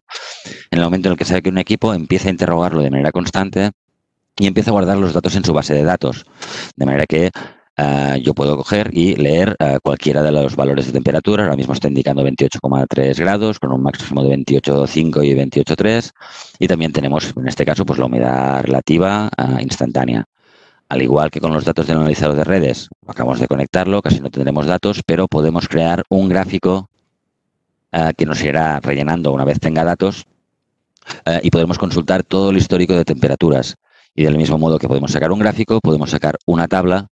Speaker 1: en el momento en el que sabe que un equipo empieza a interrogarlo de manera constante y empieza a guardar los datos en su base de datos. De manera que yo puedo coger y leer cualquiera de los valores de temperatura. Ahora mismo está indicando 28,3 grados con un máximo de 28,5 y 28,3. Y también tenemos, en este caso, pues la humedad relativa instantánea. Al igual que con los datos del analizador de redes, acabamos de conectarlo, casi no tendremos datos, pero podemos crear un gráfico que nos irá rellenando una vez tenga datos y podemos consultar todo el histórico de temperaturas. Y del mismo modo que podemos sacar un gráfico, podemos sacar una tabla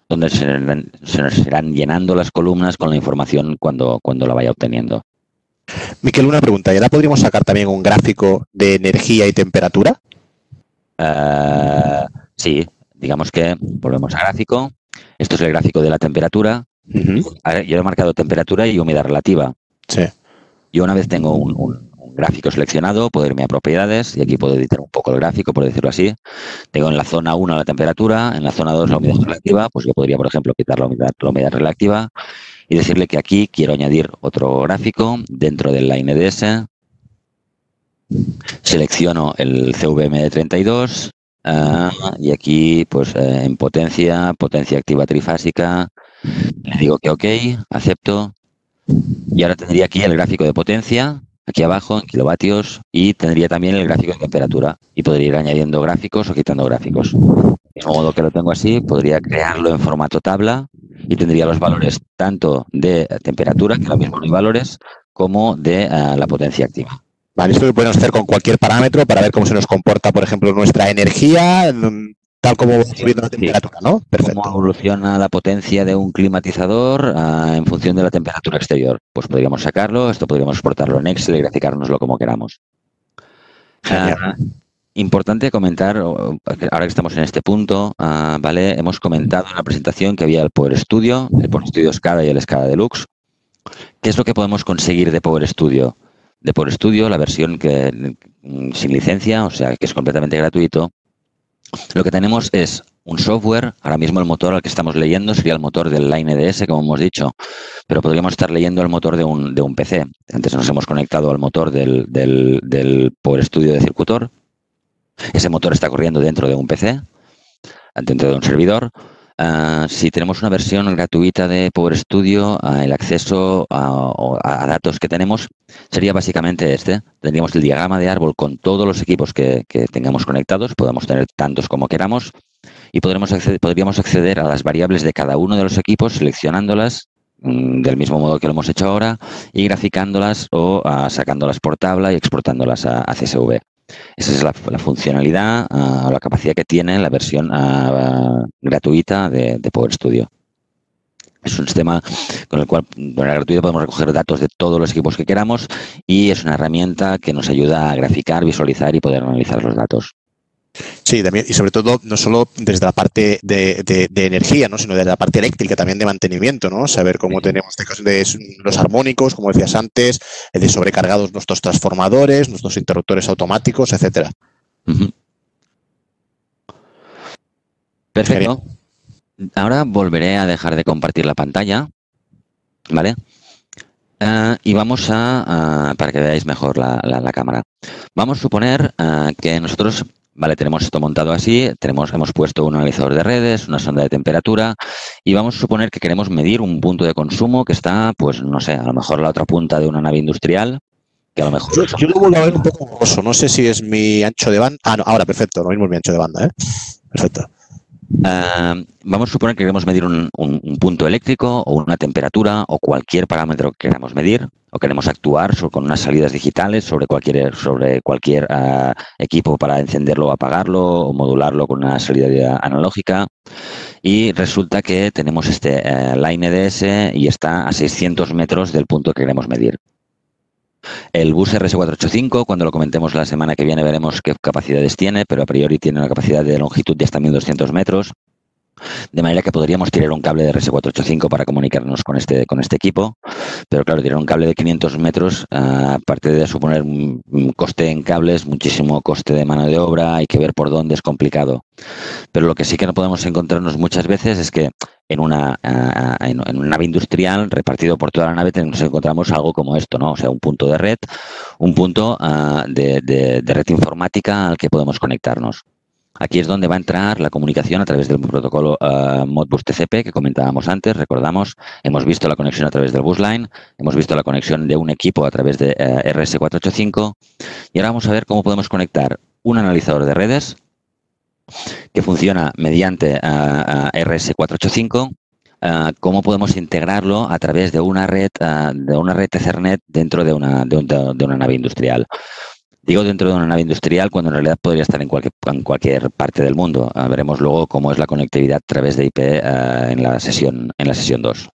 Speaker 1: donde se nos irán llenando las columnas con la información cuando la vaya obteniendo.
Speaker 2: Miquel, una pregunta. ¿Y ahora podríamos sacar también un gráfico de energía y temperatura?
Speaker 1: Sí, digamos que volvemos a gráfico. Esto es el gráfico de la temperatura. Yo he marcado temperatura y humedad relativa.
Speaker 2: Sí.
Speaker 1: Yo una vez tengo un gráfico seleccionado, puedo irme a propiedades y aquí puedo editar un poco el gráfico, por decirlo así. Tengo en la zona 1 la temperatura, en la zona 2 la humedad relativa, pues yo podría, por ejemplo, quitar la humedad relativa y decirle que aquí quiero añadir otro gráfico dentro del INDS. Selecciono el CVM de 32 y aquí, pues en potencia activa trifásica, le digo que ok, acepto. Y ahora tendría aquí el gráfico de potencia, aquí abajo en kilovatios, y tendría también el gráfico de temperatura. Y podría ir añadiendo gráficos o quitando gráficos. De modo que lo tengo así, podría crearlo en formato tabla y tendría los valores tanto de temperatura, que ahora mismo no hay valores, como de la potencia activa.
Speaker 2: Vale, esto lo podemos hacer con cualquier parámetro para ver cómo se nos comporta, por ejemplo, nuestra energía, tal como va subiendo la temperatura, ¿no? Perfecto.
Speaker 1: ¿Cómo evoluciona la potencia de un climatizador en función de la temperatura exterior? Pues podríamos sacarlo, esto podríamos exportarlo en Excel y graficárnoslo como queramos. Importante comentar, ahora que estamos en este punto, ¿vale? Hemos comentado en la presentación que había el Power Studio SCADA y el SCADA Deluxe. ¿Qué es lo que podemos conseguir de Power Studio? De Power Studio, la versión que sin licencia, o sea, que es completamente gratuito. Lo que tenemos es un software, ahora mismo el motor al que estamos leyendo sería el motor del Line EDS, como hemos dicho, pero podríamos estar leyendo el motor de un PC. Antes nos hemos conectado al motor del Power Studio de Circutor. Ese motor está corriendo dentro de un PC, dentro de un servidor. Si tenemos una versión gratuita de Power Studio, el acceso a datos que tenemos sería básicamente este. Tendríamos el diagrama de árbol con todos los equipos que tengamos conectados, podemos tener tantos como queramos, y podríamos acceder a las variables de cada uno de los equipos, seleccionándolas del mismo modo que lo hemos hecho ahora y graficándolas o sacándolas por tabla y exportándolas a CSV. Esa es la funcionalidad o la capacidad que tiene la versión gratuita de Power Studio. Es un sistema con el cual, de manera gratuita, podemos recoger datos de todos los equipos que queramos y es una herramienta que nos ayuda a graficar, visualizar y poder analizar los datos.
Speaker 2: Sí, también, y sobre todo no solo desde la parte de energía, ¿no? Sino desde la parte eléctrica también de mantenimiento, ¿no? Saber cómo tenemos de los armónicos, como decías antes, de sobrecargados nuestros transformadores, nuestros interruptores automáticos, etcétera.
Speaker 1: Perfecto. Ahora volveré a dejar de compartir la pantalla, ¿vale? Y vamos para que veáis mejor la cámara. Vamos a suponer que nosotros, vale, tenemos esto montado así, hemos puesto un analizador de redes, una sonda de temperatura y vamos a suponer que queremos medir un punto de consumo que está, pues no sé, a lo mejor a la otra punta de una nave industrial, que a lo mejor...
Speaker 2: Yo lo vuelvo a ver un poco borroso, no sé si es mi ancho de banda. No, ahora perfecto, lo mismo es mi ancho de banda, ¿eh? Perfecto.
Speaker 1: Vamos a suponer que queremos medir un punto eléctrico o una temperatura o cualquier parámetro que queramos medir o queremos actuar con unas salidas digitales sobre cualquier equipo para encenderlo o apagarlo o modularlo con una salida analógica. Y resulta que tenemos este Line EDS y está a 600 metros del punto que queremos medir. El bus RS485, cuando lo comentemos la semana que viene, veremos qué capacidades tiene, pero a priori tiene una capacidad de longitud de hasta 1200 metros. De manera que podríamos tirar un cable de RS485 para comunicarnos con este equipo, pero claro, tirar un cable de 500 metros, aparte de suponer un coste en cables, muchísimo coste de mano de obra, hay que ver por dónde, es complicado. Pero lo que sí que no podemos encontrarnos muchas veces es que en una nave industrial, repartido por toda la nave, nos encontramos algo como esto, ¿no? O sea, un punto de red, un punto de red informática al que podemos conectarnos. Aquí es donde va a entrar la comunicación a través del protocolo Modbus TCP que comentábamos antes. Recordamos, hemos visto la conexión a través del busline, hemos visto la conexión de un equipo a través de RS485 y ahora vamos a ver cómo podemos conectar un analizador de redes que funciona mediante RS485, cómo podemos integrarlo a través de una red Ethernet dentro de una nave industrial. Digo dentro de una nave industrial cuando en realidad podría estar en cualquier parte del mundo. Veremos luego cómo es la conectividad a través de IP en la sesión 2.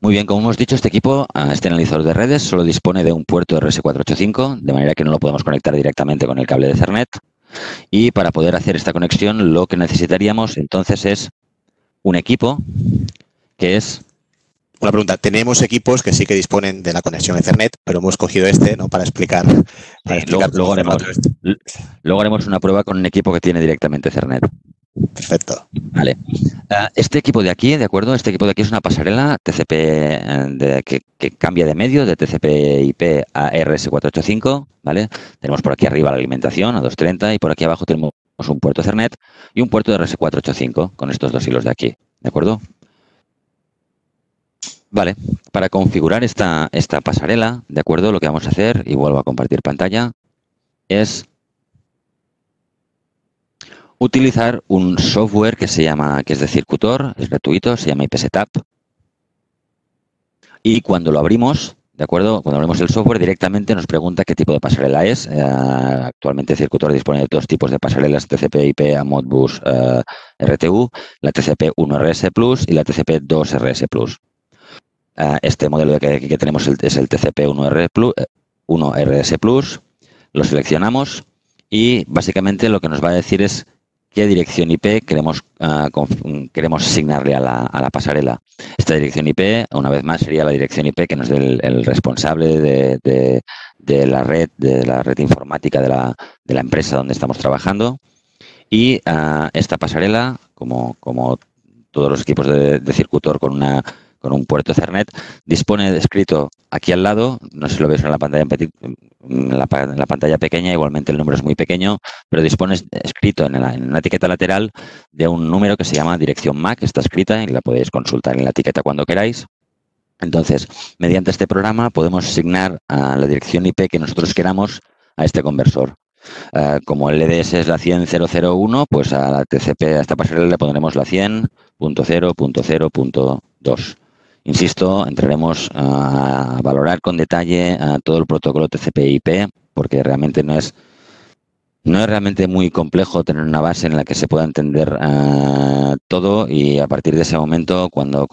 Speaker 1: Muy bien, como hemos dicho, este equipo, este analizador de redes, solo dispone de un puerto RS485, de manera que no lo podemos conectar directamente con el cable de Ethernet. Y para poder hacer esta conexión, lo que necesitaríamos entonces es un equipo que es...
Speaker 2: Una pregunta, tenemos equipos que sí que disponen de la conexión Ethernet, pero hemos cogido este, ¿no? Para explicar.
Speaker 1: Luego haremos una prueba con un equipo que tiene directamente Ethernet.
Speaker 2: Perfecto.
Speaker 1: Vale. Este equipo de aquí, ¿de acuerdo? Este equipo de aquí es una pasarela TCP que cambia de medio de TCP/IP a RS485, ¿vale? Tenemos por aquí arriba la alimentación a 230 y por aquí abajo tenemos un puerto Ethernet y un puerto de RS485 con estos dos hilos de aquí, ¿de acuerdo? Vale, para configurar esta pasarela, ¿de acuerdo? Lo que vamos a hacer, y vuelvo a compartir pantalla, es utilizar un software que es de Circutor, es gratuito, se llama IP Setup. Y cuando lo abrimos, ¿de acuerdo? Cuando abrimos el software, directamente nos pregunta qué tipo de pasarela es. Actualmente Circutor dispone de dos tipos de pasarelas, TCP/IP a Modbus RTU, la TCP/1RS Plus y la TCP/2RS Plus. Este modelo que tenemos es el TCP/1RS Plus. Lo seleccionamos y básicamente lo que nos va a decir es qué dirección IP queremos asignarle a la pasarela. Esta dirección IP, una vez más, sería la dirección IP que nos dé el responsable de la red informática de la empresa donde estamos trabajando. Y esta pasarela, como todos los equipos de Circutor con un puerto Ethernet, dispone de escrito aquí al lado, no sé si lo veis en la pantalla en la pantalla pequeña, igualmente el número es muy pequeño, pero dispone escrito en una etiqueta lateral de un número que se llama dirección MAC, está escrita y la podéis consultar en la etiqueta cuando queráis. Entonces, mediante este programa podemos asignar a la dirección IP que nosotros queramos a este conversor. Como el LDS es la 100.0.0.1, pues a la TCP, a esta pasarela le pondremos la 100.0.0.2. Insisto, entraremos a valorar con detalle todo el protocolo TCP/IP, porque realmente no es realmente muy complejo tener una base en la que se pueda entender todo, y a partir de ese momento, cuando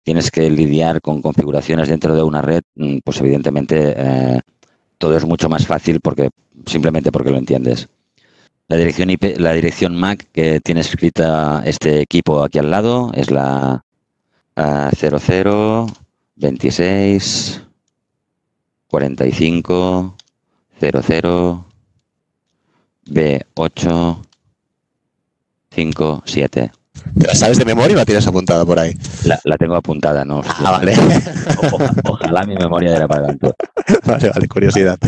Speaker 1: tienes que lidiar con configuraciones dentro de una red, pues evidentemente todo es mucho más fácil simplemente porque lo entiendes. La dirección IP, la dirección MAC que tiene escrita este equipo aquí al lado es la 0026 45 00 B857.
Speaker 2: ¿Te la sabes de memoria o la tienes apuntada por ahí?
Speaker 1: La tengo apuntada, ¿no?
Speaker 2: Vale.
Speaker 1: Ojalá mi memoria era para tanto.
Speaker 2: Vale, curiosidad.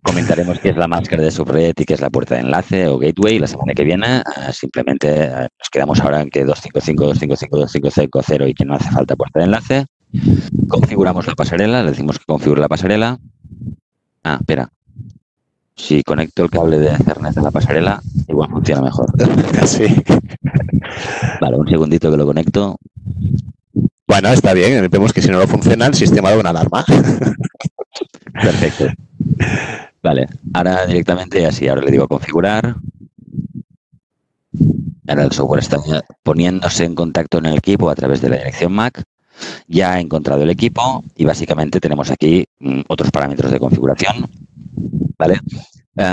Speaker 1: Comentaremos qué es la máscara de subred y qué es la puerta de enlace o gateway la semana que viene. Simplemente nos quedamos ahora en que 255.255.250 y que no hace falta puerta de enlace. Configuramos la pasarela, le decimos que configure la pasarela. Espera. Si conecto el cable de Ethernet a la pasarela, igual funciona mejor.
Speaker 2: Sí.
Speaker 1: Vale, un segundito que lo conecto.
Speaker 2: Bueno, está bien. Vemos que si no lo funciona, el sistema da una alarma.
Speaker 1: Perfecto. Vale, ahora directamente así, ahora le digo configurar. Ahora el software está poniéndose en contacto en el equipo a través de la dirección MAC. Ya ha encontrado el equipo y básicamente tenemos aquí otros parámetros de configuración. ¿Vale?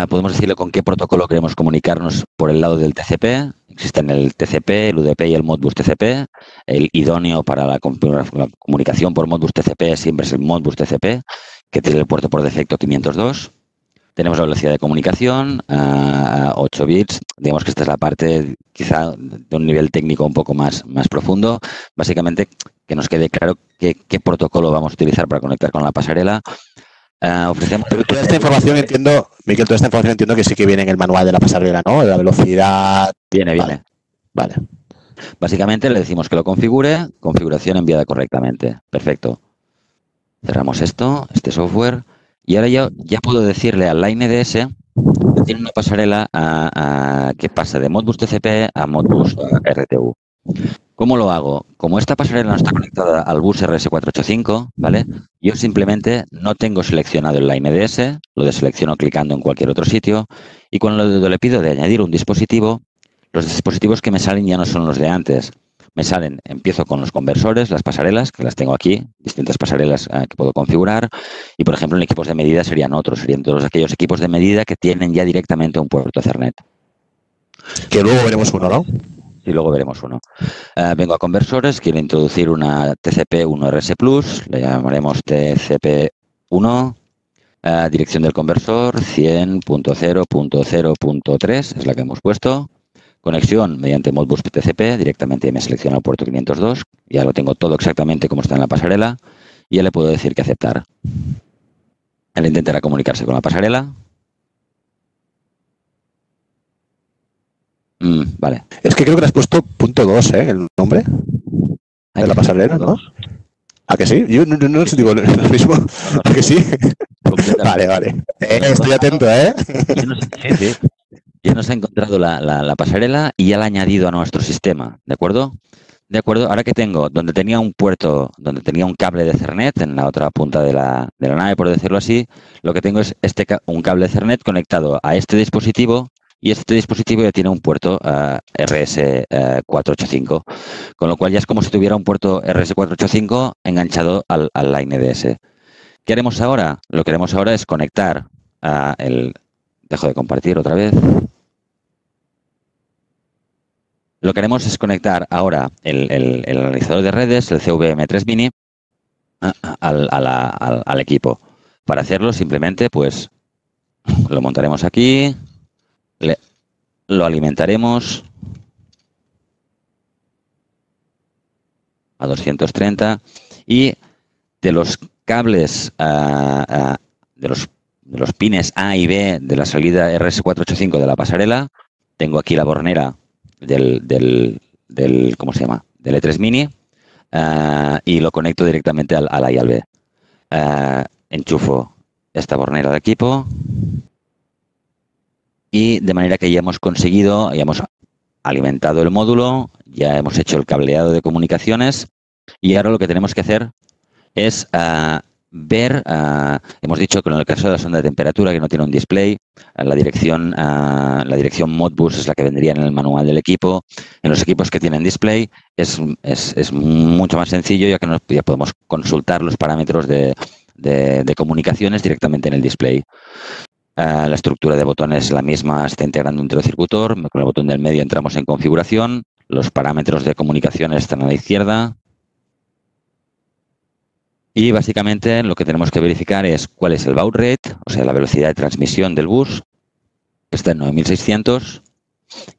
Speaker 1: Podemos decirle con qué protocolo queremos comunicarnos por el lado del TCP. Existen el TCP, el UDP y el Modbus TCP. El idóneo para la comunicación por Modbus TCP siempre es el Modbus TCP, que tiene el puerto por defecto 502. Tenemos la velocidad de comunicación, 8 bits. Digamos que esta es la parte quizá de un nivel técnico un poco más profundo. Básicamente, que nos quede claro qué protocolo vamos a utilizar para conectar con la pasarela. Ofrecemos...
Speaker 2: Pero toda esta información entiendo, Miquel, que sí que viene en el manual de la pasarela, ¿no? De la velocidad...
Speaker 1: Viene.
Speaker 2: Vale.
Speaker 1: Básicamente le decimos que lo configure, configuración enviada correctamente. Perfecto. Cerramos este software, y ahora ya puedo decirle al Line NDS que tiene una pasarela que pasa de Modbus TCP a Modbus RTU. ¿Cómo lo hago? Como esta pasarela no está conectada al bus RS485, ¿vale? Yo simplemente no tengo seleccionado el Line NDS, lo deselecciono clicando en cualquier otro sitio, y cuando le pido de añadir un dispositivo, los dispositivos que me salen ya no son los de antes. Empiezo con los conversores, las pasarelas, que las tengo aquí, distintas pasarelas que puedo configurar, y por ejemplo en equipos de medida serían todos aquellos equipos de medida que tienen ya directamente un puerto Ethernet.
Speaker 2: Que luego veremos uno, ¿no?
Speaker 1: Y luego veremos uno. Vengo a conversores, quiero introducir una TCP/1RS Plus, le llamaremos TCP1, dirección del conversor 100.0.0.3, es la que hemos puesto. Conexión mediante Modbus TCP, directamente me selecciona el puerto 502, ya lo tengo todo exactamente como está en la pasarela, y ya le puedo decir que aceptar. Él intentará comunicarse con la pasarela. Vale.
Speaker 2: Es que creo que le has puesto .2, el nombre de la pasarela, ¿no? ¿A que sí? Yo no sé, digo lo mismo. ¿A que sí? Vale. Estoy atento, ¿eh?
Speaker 1: Yo no sé, sí. ya nos ha encontrado la pasarela y ya la ha añadido a nuestro sistema, ¿de acuerdo? De acuerdo, ahora que tengo, donde tenía un puerto, donde tenía un cable de Ethernet en la otra punta de la nave, por decirlo así, lo que tengo es un cable de Ethernet conectado a este dispositivo, y este dispositivo ya tiene un puerto RS485, con lo cual ya es como si tuviera un puerto RS485 enganchado al Line DS. ¿Qué haremos ahora? Lo que haremos ahora es conectar Dejo de compartir otra vez. Lo que haremos es conectar ahora el analizador de redes, el CVM3 Mini, al equipo. Para hacerlo, simplemente, pues, lo montaremos aquí, lo alimentaremos a 230 y de los cables, de los pines A y B de la salida RS485 de la pasarela, tengo aquí la bornera del ¿cómo se llama? Del E3 Mini, y lo conecto directamente al A y al B. Enchufo esta bornera de equipo y de manera que ya hemos conseguido, ya hemos alimentado el módulo, ya hemos hecho el cableado de comunicaciones y ahora lo que tenemos que hacer es ver, hemos dicho que en el caso de la sonda de temperatura que no tiene un display, la dirección Modbus es la que vendría en el manual del equipo. En los equipos que tienen display es mucho más sencillo, ya que ya podemos consultar los parámetros de comunicaciones directamente en el display. La estructura de botones es la misma, está integrando un telecircuitor. Con el botón del medio entramos en configuración. Los parámetros de comunicaciones están a la izquierda. Y básicamente lo que tenemos que verificar es cuál es el baud rate, o sea, la velocidad de transmisión del bus, que está en 9600,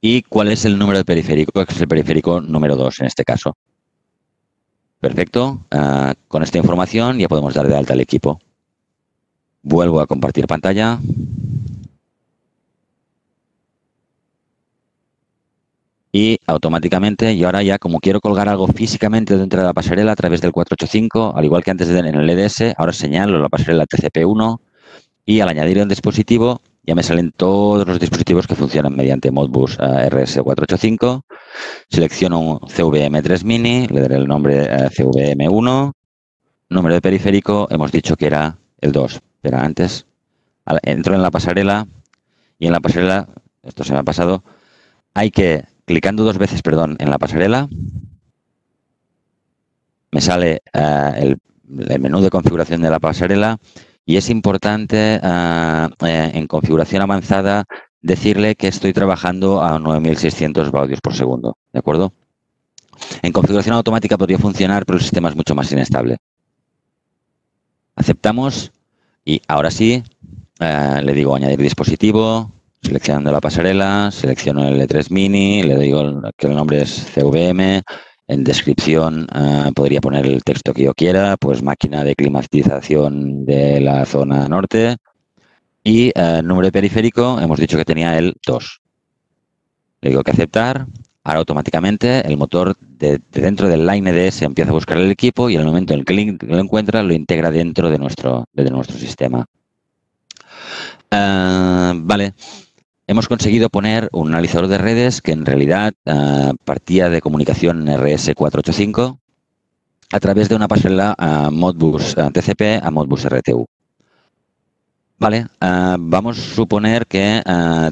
Speaker 1: y cuál es el número de periférico, que es el periférico número 2 en este caso. Perfecto. Con esta información ya podemos dar de alta al equipo. Vuelvo a compartir pantalla. Y automáticamente, y ahora ya como quiero colgar algo físicamente dentro de la pasarela a través del 485, al igual que antes en el EDS, ahora señalo la pasarela TCP1 y al añadir el dispositivo ya me salen todos los dispositivos que funcionan mediante Modbus RS485. Selecciono un CVM3 Mini, le daré el nombre CVM1, número de periférico, hemos dicho que era el 2, pero antes entro en la pasarela y en la pasarela, esto se me ha pasado, hay que, clicando 2 veces, en la pasarela, me sale el menú de configuración de la pasarela y es importante en configuración avanzada decirle que estoy trabajando a 9600 baudios por segundo, ¿de acuerdo? En configuración automática podría funcionar, pero el sistema es mucho más inestable. Aceptamos y ahora sí, le digo añadir dispositivo, seleccionando la pasarela, selecciono el E3 Mini, le digo que el nombre es CVM, en descripción podría poner el texto que yo quiera, pues máquina de climatización de la zona norte, y número de periférico, hemos dicho que tenía el 2. Le digo que aceptar. Ahora automáticamente el motor de dentro del Line EDS empieza a buscar el equipo y en el momento en que lo encuentra lo integra dentro de nuestro sistema. Vale, hemos conseguido poner un analizador de redes que en realidad partía de comunicación RS485 a través de una pasarela Modbus TCP a Modbus RTU. Vale, vamos a suponer que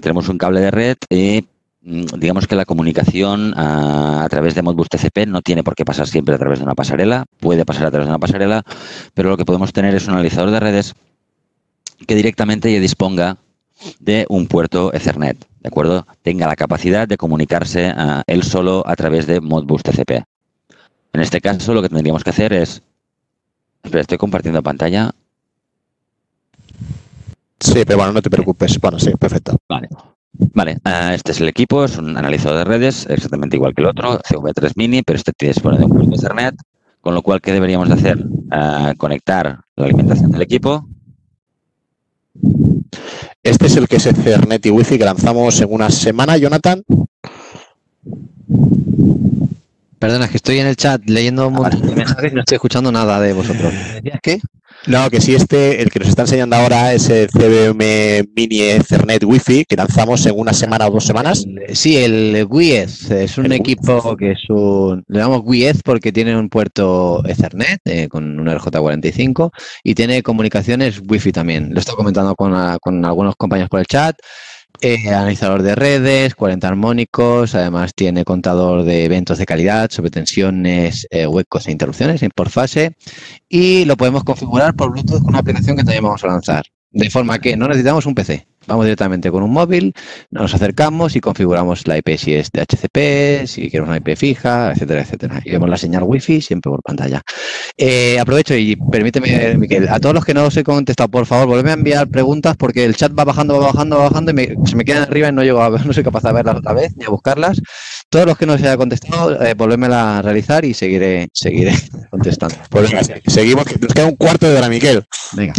Speaker 1: tenemos un cable de red y digamos que la comunicación a través de Modbus TCP no tiene por qué pasar siempre a través de una pasarela, puede pasar a través de una pasarela, pero lo que podemos tener es un analizador de redes que directamente ya disponga de un puerto Ethernet, ¿de acuerdo? Tenga la capacidad de comunicarse él solo a través de Modbus TCP. En este caso lo que tendríamos que hacer es... Espera, estoy compartiendo pantalla.
Speaker 2: Sí, pero bueno, no te preocupes. Bueno, sí, perfecto.
Speaker 1: Vale, este es el equipo, es un analizador de redes, exactamente igual que el otro, CV3 Mini, pero este dispone de un puerto Ethernet, con lo cual, ¿qué deberíamos de hacer? Conectar la alimentación del equipo.
Speaker 2: Este es el que es Ethernet y Wi-Fi que lanzamos en una semana, Jonathan.
Speaker 3: Perdona, es que estoy en el chat leyendo un montón de mensajes y no estoy escuchando nada de vosotros. ¿Qué?
Speaker 2: No, que sí, el que nos está enseñando ahora es el CBM Mini Ethernet Wi-Fi que lanzamos en una semana o 2 semanas.
Speaker 3: Sí, el WiEth es un equipo que es le llamamos WiEth porque tiene un puerto Ethernet con un RJ45 y tiene comunicaciones Wi-Fi también. Lo he estado comentando con algunos compañeros por el chat. Analizador de redes, 40 armónicos, además tiene contador de eventos de calidad, sobretensiones, huecos e interrupciones por fase y lo podemos configurar por Bluetooth con una aplicación que también vamos a lanzar. De forma que no necesitamos un PC. Vamos directamente con un móvil, nos acercamos y configuramos la IP si es de HCP, si queremos una IP fija, etcétera, etcétera. Y vemos la señal Wi-Fi siempre por pantalla. Aprovecho y permíteme, Miquel, a todos los que no os he contestado, por favor, volveme a enviar preguntas porque el chat va bajando y se me quedan arriba y no soy capaz de verlas otra vez ni a buscarlas. Todos los que no os haya contestado, volvémela a realizar y seguiré contestando.
Speaker 2: Pues venga, seguimos, que nos queda un cuarto de hora, Miquel.
Speaker 3: Venga.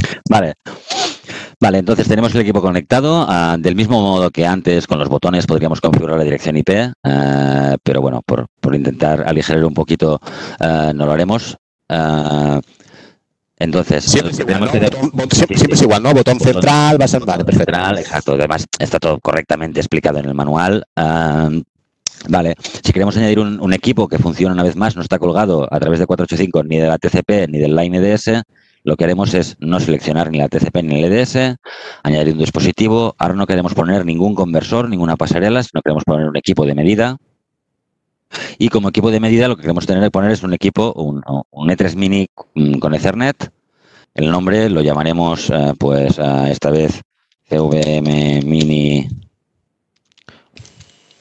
Speaker 1: Vale, entonces tenemos el equipo conectado. Del mismo modo que antes con los botones podríamos configurar la dirección IP, pero bueno, por intentar aligerar un poquito no lo haremos. Entonces,
Speaker 2: siempre es igual, ¿no? Botón central, va a ser perfecto.
Speaker 1: Central, exacto. Además, está todo correctamente explicado en el manual. Vale, si queremos añadir un equipo que funcione una vez más, no está colgado a través de 485 ni de la TCP ni del Line EDS, lo que haremos es no seleccionar ni la TCP ni el EDS, añadir un dispositivo. Ahora no queremos poner ningún conversor, ninguna pasarela, sino queremos poner un equipo de medida. Y como equipo de medida lo que queremos poner es un equipo, un E3 Mini con Ethernet. El nombre lo llamaremos, esta vez CVM Mini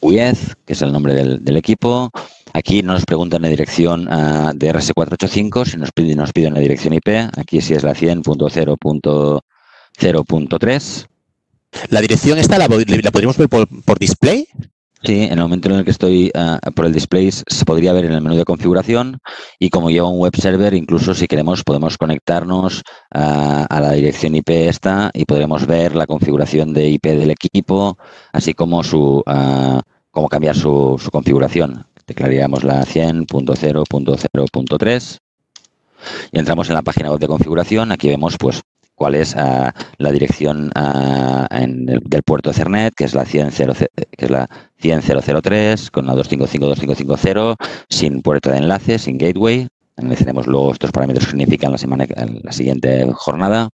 Speaker 1: WiEth, que es el nombre del equipo. Aquí no nos preguntan la dirección de RS485, si nos piden la dirección IP. Aquí sí es la 100.0.0.3.
Speaker 2: ¿La dirección esta la podríamos ver por display?
Speaker 1: Sí, en el momento en el que estoy por el display se podría ver en el menú de configuración y como lleva un web server, incluso si queremos podemos conectarnos a la dirección IP esta y podremos ver la configuración de IP del equipo, así como cómo cambiar su configuración. Declararíamos la 100.0.0.3 y entramos en la página web de configuración. Aquí vemos pues cuál es la dirección del puerto Ethernet, que es la 100.003 con la 255.255.0 sin puerto de enlace, sin gateway. Analizaremos luego estos parámetros que significan la siguiente jornada.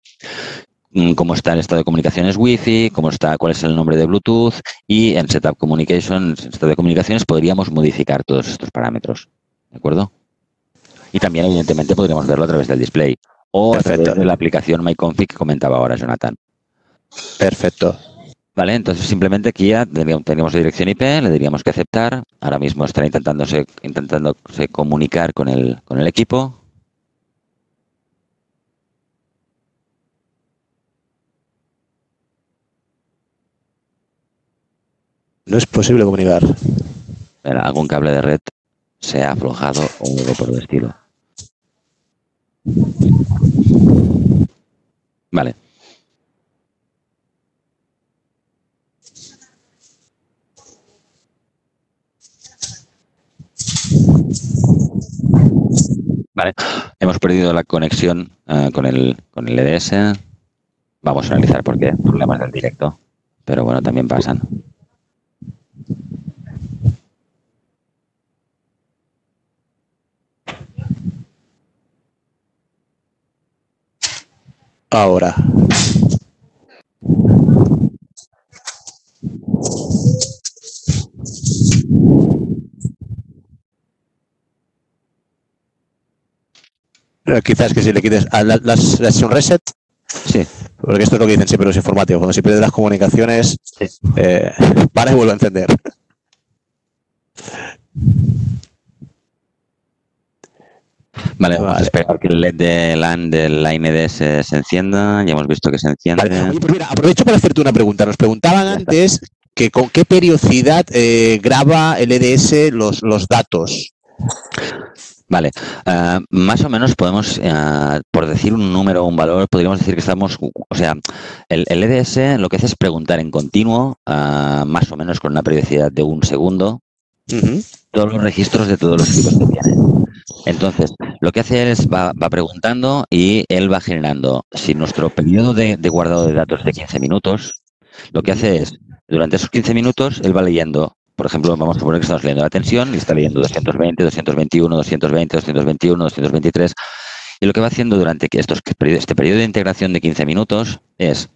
Speaker 1: Cómo está el estado de comunicaciones Wi-Fi, cuál es el nombre de Bluetooth y en Setup Communication, en estado de comunicaciones, podríamos modificar todos estos parámetros. ¿De acuerdo? Y también, evidentemente, podríamos verlo a través del display o a través de la aplicación MyConfig que comentaba ahora Jonathan.
Speaker 2: Perfecto.
Speaker 1: Vale, entonces simplemente aquí ya tendríamos la dirección IP, le diríamos que aceptar. Ahora mismo estará intentándose comunicar con el equipo.
Speaker 2: No es posible comunicar.
Speaker 1: Algún cable de red se ha aflojado o algo por el estilo. Vale. Vale, hemos perdido la conexión con el EDS. Vamos a analizar por qué, problemas del directo. Pero bueno, también pasan.
Speaker 2: Ahora. Quizás que si le quites la sesión reset.
Speaker 1: Sí.
Speaker 2: Porque esto es lo que dicen siempre los informáticos. Cuando se pierden las comunicaciones, sí. Para y vuelvo a encender.
Speaker 1: Vale, vamos a esperar que el LED de LAN del Line EDS se encienda. Ya hemos visto que se enciende.
Speaker 2: Vale. Oye, pues mira, aprovecho para hacerte una pregunta. Nos preguntaban antes que con qué periodicidad graba el EDS los datos.
Speaker 1: Vale, más o menos podemos, por decir un número o un valor, podríamos decir que estamos, o sea, el EDS lo que hace es preguntar en continuo, más o menos con una periodicidad de 1 segundo, todos los registros de todos los equipos que tiene. Entonces, lo que hace él es va preguntando y él va generando. Si nuestro periodo de guardado de datos es de 15 minutos, lo que hace es, durante esos 15 minutos, él va leyendo. Por ejemplo, vamos a suponer que estamos leyendo la tensión y está leyendo 220, 221, 220, 221, 223. Y lo que va haciendo durante este periodo de integración de 15 minutos es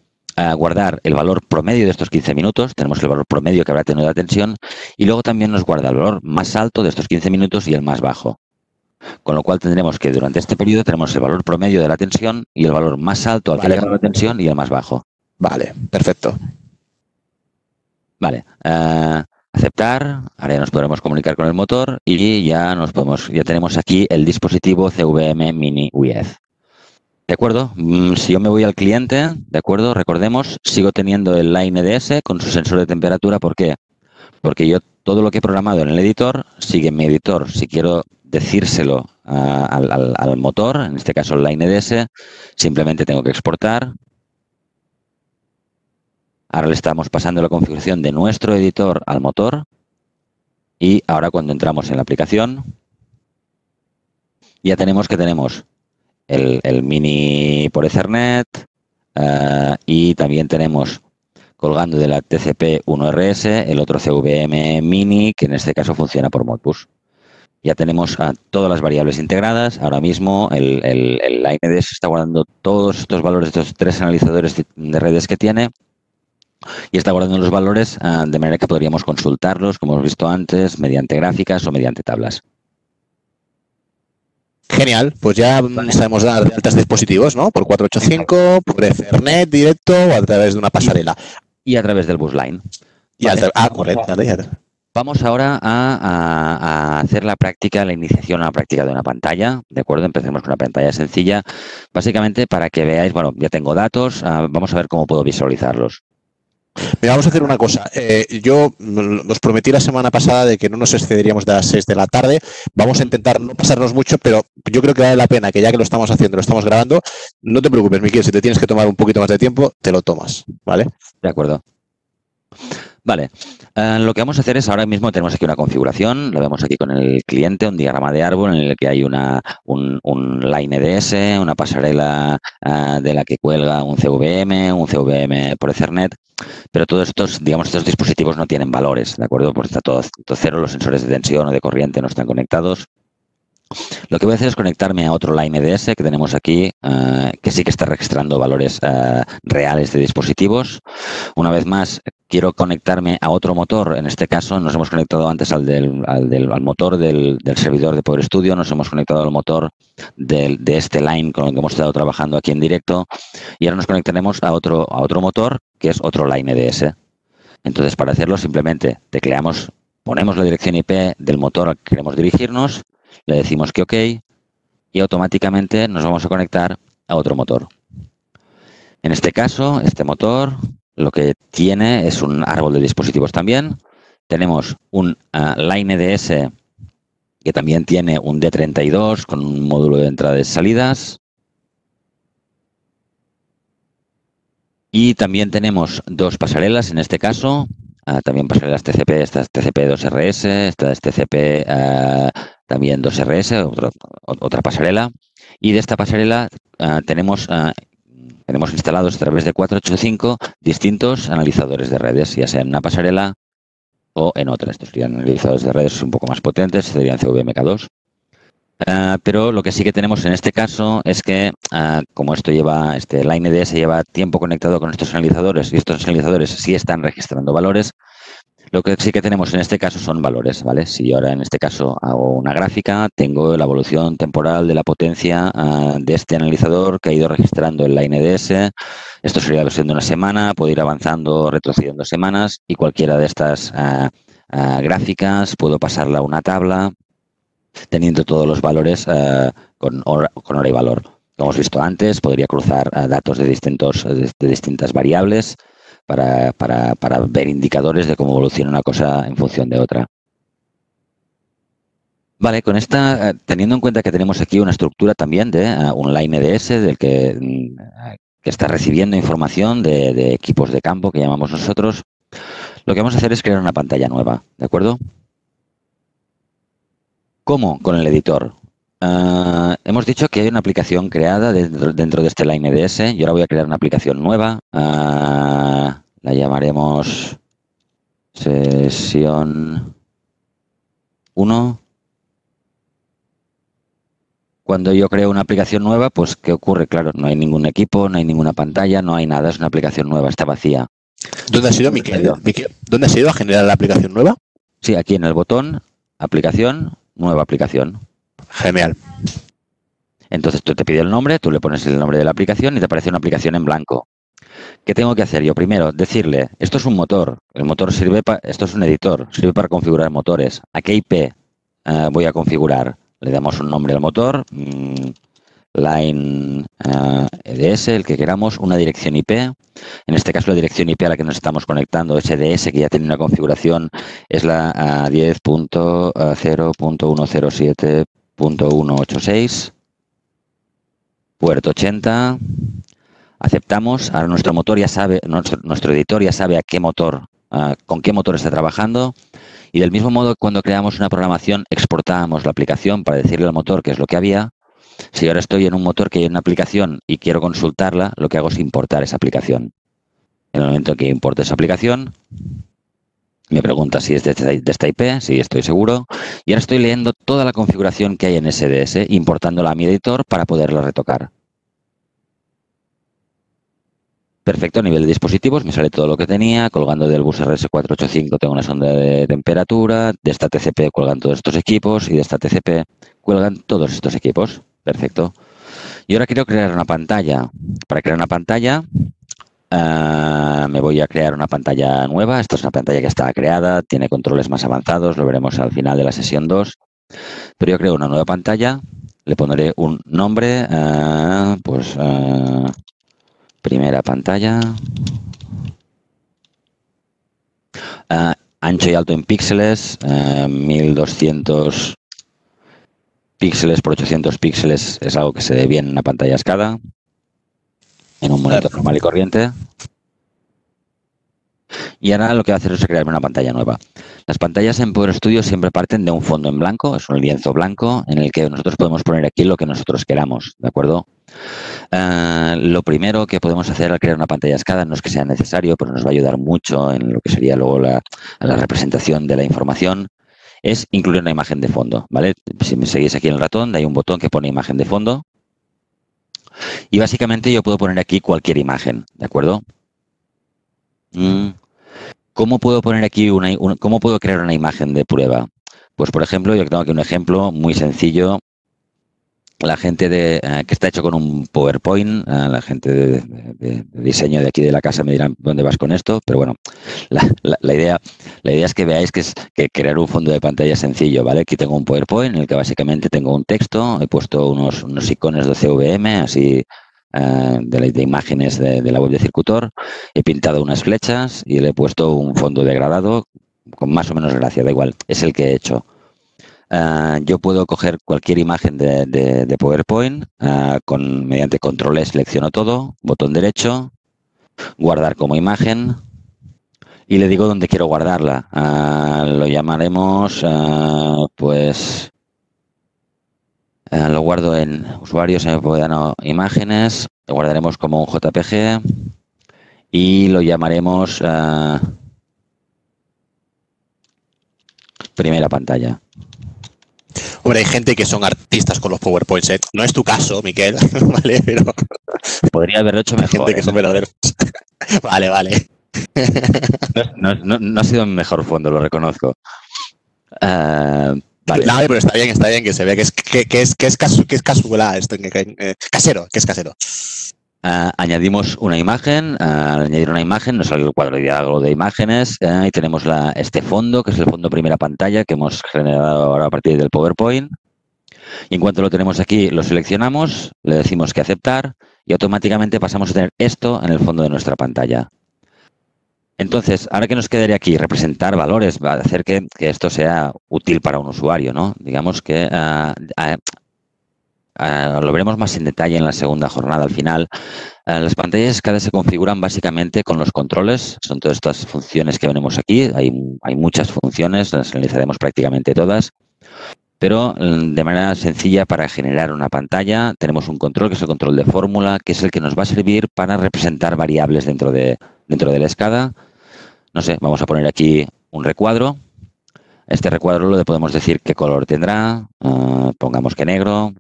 Speaker 1: guardar el valor promedio de estos 15 minutos. Tenemos el valor promedio que habrá tenido la tensión y luego también nos guarda el valor más alto de estos 15 minutos y el más bajo. Con lo cual tendremos que durante este periodo tenemos el valor promedio de la tensión y el valor más alto al que le ha llegado la tensión y el más bajo.
Speaker 2: Vale, perfecto.
Speaker 1: Vale. Aceptar. Ahora ya nos podremos comunicar con el motor y ya tenemos aquí el dispositivo CVM Mini UEF. ¿De acuerdo? Si yo me voy al cliente, ¿de acuerdo? Recordemos, sigo teniendo el Line EDS con su sensor de temperatura. ¿Por qué? Porque yo todo lo que he programado en el editor sigue en mi editor. Si quiero decírselo al motor, en este caso el Line EDS, simplemente tengo que exportar. Ahora le estamos pasando la configuración de nuestro editor al motor. Y ahora cuando entramos en la aplicación, ya tenemos el Mini por Ethernet y también tenemos colgando de la TCP1RS el otro CVM Mini, que en este caso funciona por Modbus. Ya tenemos todas las variables integradas. Ahora mismo el Line EDS está guardando todos estos valores de estos 3 analizadores de redes que tiene y está guardando los valores de manera que podríamos consultarlos, como hemos visto antes, mediante gráficas o mediante tablas.
Speaker 2: Genial, pues ya sabemos dar de altas dispositivos, ¿no? Por 485, por Ethernet directo o a través de una pasarela.
Speaker 1: Y a través del busline.
Speaker 2: Vale. Correcto.
Speaker 1: Vamos ahora a hacer la iniciación a la práctica de una pantalla, ¿de acuerdo? Empecemos con una pantalla sencilla, básicamente para que veáis, bueno, ya tengo datos, vamos a ver cómo puedo visualizarlos.
Speaker 2: Mira, vamos a hacer una cosa. Yo nos prometí la semana pasada de que no nos excederíamos de las 6 de la tarde. Vamos a intentar no pasarnos mucho, pero yo creo que vale la pena que ya que lo estamos haciendo, lo estamos grabando, no te preocupes, Miquel, si te tienes que tomar un poquito más de tiempo, te lo tomas, ¿vale?
Speaker 1: De acuerdo. Vale, lo que vamos a hacer es ahora mismo tenemos aquí una configuración, lo vemos aquí con el cliente, un diagrama de árbol en el que hay un Line EDS, una pasarela de la que cuelga un CVM por Ethernet, pero todos estos dispositivos no tienen valores, ¿de acuerdo? Porque está todo cero, los sensores de tensión o de corriente no están conectados. Lo que voy a hacer es conectarme a otro Line EDS que tenemos aquí, que sí que está registrando valores reales de dispositivos. Una vez más, quiero conectarme a otro motor. En este caso, nos hemos conectado antes al motor del servidor de Power Studio, nos hemos conectado al motor de este Line con el que hemos estado trabajando aquí en directo, y ahora nos conectaremos a otro motor, que es otro Line EDS. Entonces, para hacerlo, simplemente tecleamos, ponemos la dirección IP del motor al que queremos dirigirnos, le decimos que OK y automáticamente nos vamos a conectar a otro motor. En este caso, este motor lo que tiene es un árbol de dispositivos también. Tenemos un Line EDS que también tiene un D32 con un módulo de entradas y salidas. Y también tenemos 2 pasarelas en este caso. También pasarelas TCP, esta es TCP2RS, esta es TCP también 2RS, otra pasarela. Y de esta pasarela tenemos instalados a través de 485 distintos analizadores de redes, ya sea en una pasarela o en otra. Estos serían analizadores de redes un poco más potentes, serían CVMK2. Pero lo que sí que tenemos en este caso es que, como este Line EDS lleva tiempo conectado con estos analizadores y estos analizadores sí están registrando valores, lo que sí que tenemos en este caso son valores, ¿vale? Si yo ahora en este caso hago una gráfica, tengo la evolución temporal de la potencia de este analizador que ha ido registrando el Line EDS. Esto sería la versión de una semana, puedo ir avanzando, retrocediendo semanas, y cualquiera de estas gráficas puedo pasarla a una tabla teniendo todos los valores con hora y valor. Como hemos visto antes, podría cruzar datos de distintas variables para ver indicadores de cómo evoluciona una cosa en función de otra. Vale, con esta, teniendo en cuenta que tenemos aquí una estructura también de un Line EDS del que está recibiendo información de equipos de campo que llamamos nosotros, lo que vamos a hacer es crear una pantalla nueva, ¿de acuerdo? ¿Cómo? Con el editor. Hemos dicho que hay una aplicación creada dentro de este Line EDS. Yo ahora voy a crear una aplicación nueva. La llamaremos sesión 1. Cuando yo creo una aplicación nueva, pues ¿qué ocurre? Claro, no hay ningún equipo, no hay ninguna pantalla, no hay nada. Es una aplicación nueva, está vacía.
Speaker 2: ¿Dónde has ido, Miquel? ¿Dónde has ido a generar la aplicación nueva?
Speaker 1: Sí, aquí en el botón, aplicación, nueva aplicación.
Speaker 2: Genial.
Speaker 1: Entonces tú te pide el nombre, tú le pones el nombre de la aplicación y te aparece una aplicación en blanco. ¿Qué tengo que hacer yo? Primero, decirle, esto es un motor, el motor sirve para, esto es un editor, sirve para configurar motores. ¿A qué IP voy a configurar? Le damos un nombre al motor, Line EDS, el que queramos, una dirección IP. En este caso, la dirección IP a la que nos estamos conectando, SDS, que ya tiene una configuración, es la 10.0.107.186, puerto 80. Aceptamos. Ahora nuestro motor ya sabe, nuestro editor ya sabe a qué motor, con qué motor está trabajando. Y del mismo modo, cuando creamos una programación, exportábamos la aplicación para decirle al motor qué es lo que había. Si ahora estoy en un motor que hay una aplicación y quiero consultarla, lo que hago es importar esa aplicación. En el momento que importe esa aplicación, me pregunta si es de esta IP, si estoy seguro. Y ahora estoy leyendo toda la configuración que hay en SDS, importándola a mi editor para poderla retocar. Perfecto, a nivel de dispositivos me sale todo lo que tenía, colgando del bus RS485 tengo una sonda de temperatura, de esta TCP cuelgan todos estos equipos y de esta TCP cuelgan todos estos equipos. Perfecto. Y ahora quiero crear una pantalla. Para crear una pantalla me voy a crear una pantalla nueva. Esta es una pantalla que está creada, tiene controles más avanzados, lo veremos al final de la sesión 2. Pero yo creo una nueva pantalla, le pondré un nombre, primera pantalla. Ancho y alto en píxeles, 1200 píxeles por 800 píxeles es algo que se ve bien en una pantalla escala, en un monitor normal y corriente. Y ahora lo que va a hacer es crear una pantalla nueva. Las pantallas en Power Studio siempre parten de un fondo en blanco, es un lienzo blanco en el que nosotros podemos poner aquí lo que nosotros queramos, ¿de acuerdo? Lo primero que podemos hacer al crear una pantalla escala no es que sea necesario, pero nos va a ayudar mucho en lo que sería luego la representación de la información, es incluir una imagen de fondo, ¿vale? Si me seguís aquí en el ratón, hay un botón que pone imagen de fondo y básicamente yo puedo poner aquí cualquier imagen, ¿de acuerdo? ¿Cómo puedo poner aquí cómo puedo crear una imagen de prueba? Pues, por ejemplo, yo tengo aquí un ejemplo muy sencillo. La gente que está hecho con un PowerPoint, la gente de diseño de aquí de la casa me dirán dónde vas con esto, pero bueno, la idea es que veáis que crear un fondo de pantalla es sencillo, ¿vale? Aquí tengo un PowerPoint en el que básicamente tengo un texto, he puesto unos iconos de CVM, así de imágenes de la web de Circutor, he pintado unas flechas y le he puesto un fondo degradado con más o menos gracia, da igual, es el que he hecho. Yo puedo coger cualquier imagen de PowerPoint, mediante control E selecciono todo, botón derecho, guardar como imagen y le digo dónde quiero guardarla. Lo llamaremos, lo guardo en usuarios, imágenes, lo guardaremos como un JPG y lo llamaremos primera pantalla.
Speaker 2: Hombre, hay gente que son artistas con los PowerPoints, ¿eh? No es tu caso, Miquel, ¿vale? Pero
Speaker 1: podría haberlo hecho mejor.
Speaker 2: Hay gente que son verdaderos. Vale.
Speaker 1: No ha sido mi mejor fondo, lo reconozco. Vale.
Speaker 2: No, pero está bien que se vea que es casual esto, casero, que es casero.
Speaker 1: Añadimos una imagen, al añadir una imagen nos sale el cuadro de diálogo de imágenes y tenemos este fondo, que es el fondo primera pantalla que hemos generado ahora a partir del PowerPoint. Y en cuanto lo tenemos aquí, lo seleccionamos, le decimos que aceptar y automáticamente pasamos a tener esto en el fondo de nuestra pantalla. Entonces, ahora que nos quedaría aquí, representar valores, va a hacer que esto sea útil para un usuario, ¿no? Digamos que lo veremos más en detalle en la segunda jornada al final. Las pantallas cada se configuran básicamente con los controles, son todas estas funciones que venimos aquí, hay muchas funciones, las analizaremos prácticamente todas, Pero de manera sencilla, para generar una pantalla tenemos un control, que es el control de fórmula, que es el que nos va a servir para representar variables dentro de la escala. No sé, vamos a poner aquí un recuadro. Este recuadro le podemos decir qué color tendrá, pongamos que negro,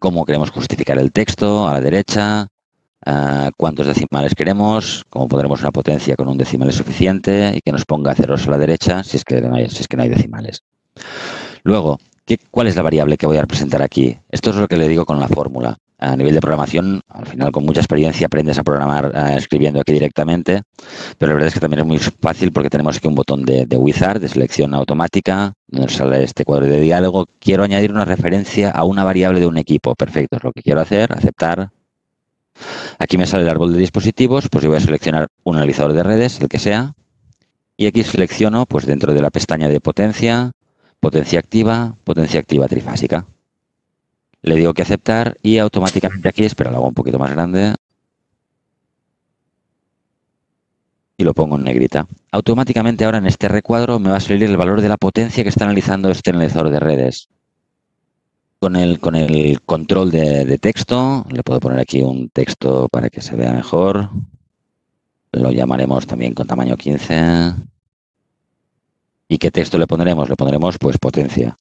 Speaker 1: cómo queremos justificar el texto a la derecha, cuántos decimales queremos, cómo pondremos una potencia con un decimal suficiente y que nos ponga ceros a la derecha si es que no hay decimales. Luego, ¿cuál es la variable que voy a representar aquí? Esto es lo que le digo con la fórmula. A nivel de programación, al final con mucha experiencia aprendes a programar escribiendo aquí directamente, pero la verdad es que también es muy fácil porque tenemos aquí un botón de wizard, de selección automática, donde sale este cuadro de diálogo. Quiero añadir una referencia a una variable de un equipo. Perfecto, es lo que quiero hacer, aceptar. Aquí me sale el árbol de dispositivos, pues yo voy a seleccionar un analizador de redes, el que sea, y aquí selecciono, pues dentro de la pestaña de potencia activa trifásica. Le digo que aceptar y automáticamente aquí, espera, lo hago un poquito más grande y lo pongo en negrita. Automáticamente ahora en este recuadro me va a salir el valor de la potencia que está analizando este analizador de redes. Con el control de texto, le puedo poner aquí un texto para que se vea mejor. Lo llamaremos también con tamaño 15. ¿Y qué texto le pondremos? Le pondremos pues potencia.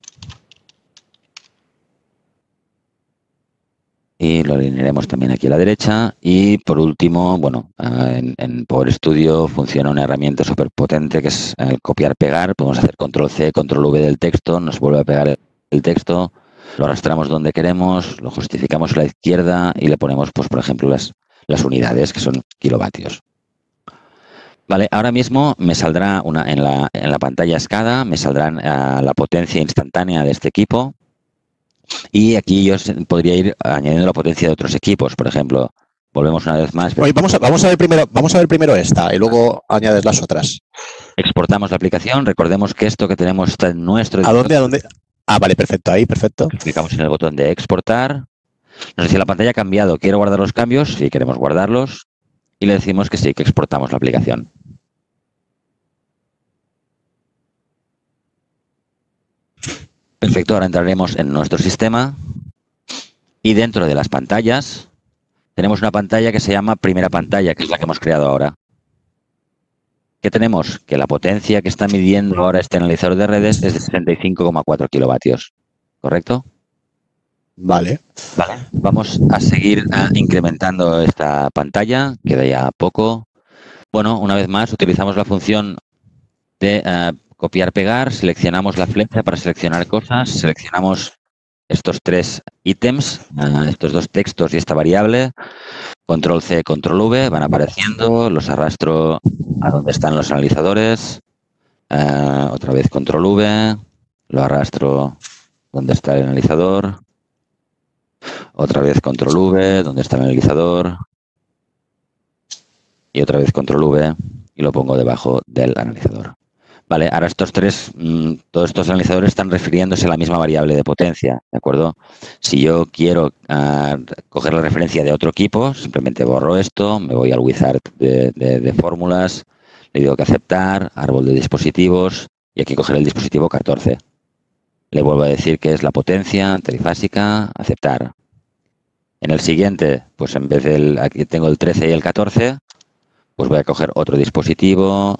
Speaker 1: Y lo alinearemos también aquí a la derecha. Y por último, bueno, en Power Studio funciona una herramienta súper potente que es el copiar-pegar. Podemos hacer control-C, control-V del texto, nos vuelve a pegar el texto, lo arrastramos donde queremos, lo justificamos a la izquierda y le ponemos, pues por ejemplo, las unidades, que son kilovatios. Vale, ahora mismo me saldrá en la pantalla escada, me saldrá la potencia instantánea de este equipo. Y aquí yo podría ir añadiendo la potencia de otros equipos, por ejemplo. Volvemos una vez más.
Speaker 2: Oye, vamos a ver primero esta y luego añades las otras.
Speaker 1: Exportamos la aplicación. Recordemos que esto que tenemos está en nuestro...
Speaker 2: ¿A dónde? Ah, vale, perfecto. Ahí, perfecto.
Speaker 1: Clicamos en el botón de exportar. Nos dice la pantalla ha cambiado. ¿Quiero guardar los cambios? Sí, queremos guardarlos. Y le decimos que sí, que exportamos la aplicación. Perfecto, ahora entraremos en nuestro sistema y dentro de las pantallas tenemos una pantalla que se llama primera pantalla, que es la que hemos creado ahora. ¿Qué tenemos? Que la potencia que está midiendo ahora este analizador de redes es de 65,4 kilovatios. ¿Correcto?
Speaker 2: Vale.
Speaker 1: Vamos a seguir incrementando esta pantalla, queda ya poco. Bueno, una vez más utilizamos la función de copiar-pegar, seleccionamos la flecha para seleccionar cosas, seleccionamos estos tres ítems, estos dos textos y esta variable, control-C, control-V, van apareciendo, los arrastro a donde están los analizadores, otra vez control-V, lo arrastro donde está el analizador, otra vez control-V, donde está el analizador, y otra vez control-V y lo pongo debajo del analizador. Vale, ahora todos estos analizadores están refiriéndose a la misma variable de potencia, ¿de acuerdo? Si yo quiero coger la referencia de otro equipo, simplemente borro esto, me voy al wizard de fórmulas, le digo que aceptar, árbol de dispositivos, y aquí cogeré el dispositivo 14. Le vuelvo a decir que es la potencia trifásica, aceptar. En el siguiente, pues en vez aquí tengo el 13 y el 14, pues voy a coger otro dispositivo,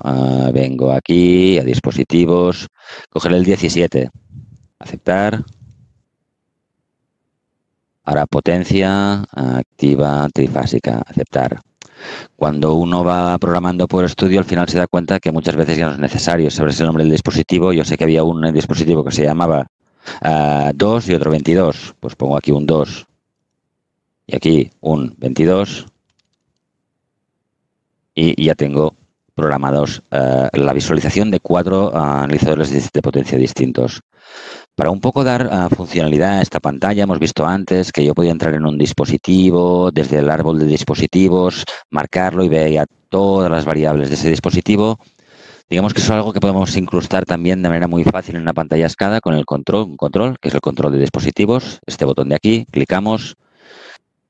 Speaker 1: vengo aquí a dispositivos, coger el 17, aceptar. Ahora potencia activa trifásica, aceptar. Cuando uno va programando por estudio, al final se da cuenta que muchas veces ya no es necesario saber el nombre del dispositivo. Yo sé que había un dispositivo que se llamaba 2 y otro 22, pues pongo aquí un 2 y aquí un 22. Y ya tengo programados la visualización de 4 analizadores de potencia distintos. Para un poco dar funcionalidad a esta pantalla, hemos visto antes que yo podía entrar en un dispositivo, desde el árbol de dispositivos, marcarlo y veía todas las variables de ese dispositivo. Digamos que eso es algo que podemos incrustar también de manera muy fácil en una pantalla escada con un control, que es el control de dispositivos. Este botón de aquí, clicamos.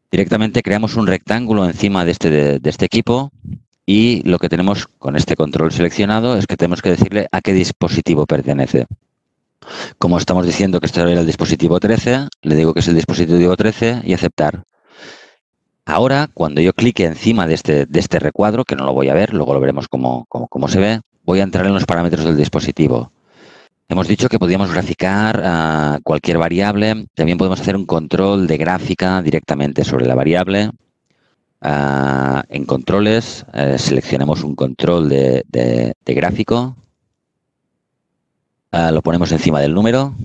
Speaker 1: Directamente creamos un rectángulo encima de este equipo. y lo que tenemos con este control seleccionado es que tenemos que decirle a qué dispositivo pertenece. Como estamos diciendo que este era el dispositivo 13, le digo que es el dispositivo 13 y aceptar. Ahora, cuando yo clique encima de este recuadro, que no lo voy a ver, luego lo veremos cómo se ve, voy a entrar en los parámetros del dispositivo. Hemos dicho que podíamos graficar cualquier variable. También podemos hacer un control de gráfica directamente sobre la variable. En controles, seleccionamos un control de gráfico. Lo ponemos encima del número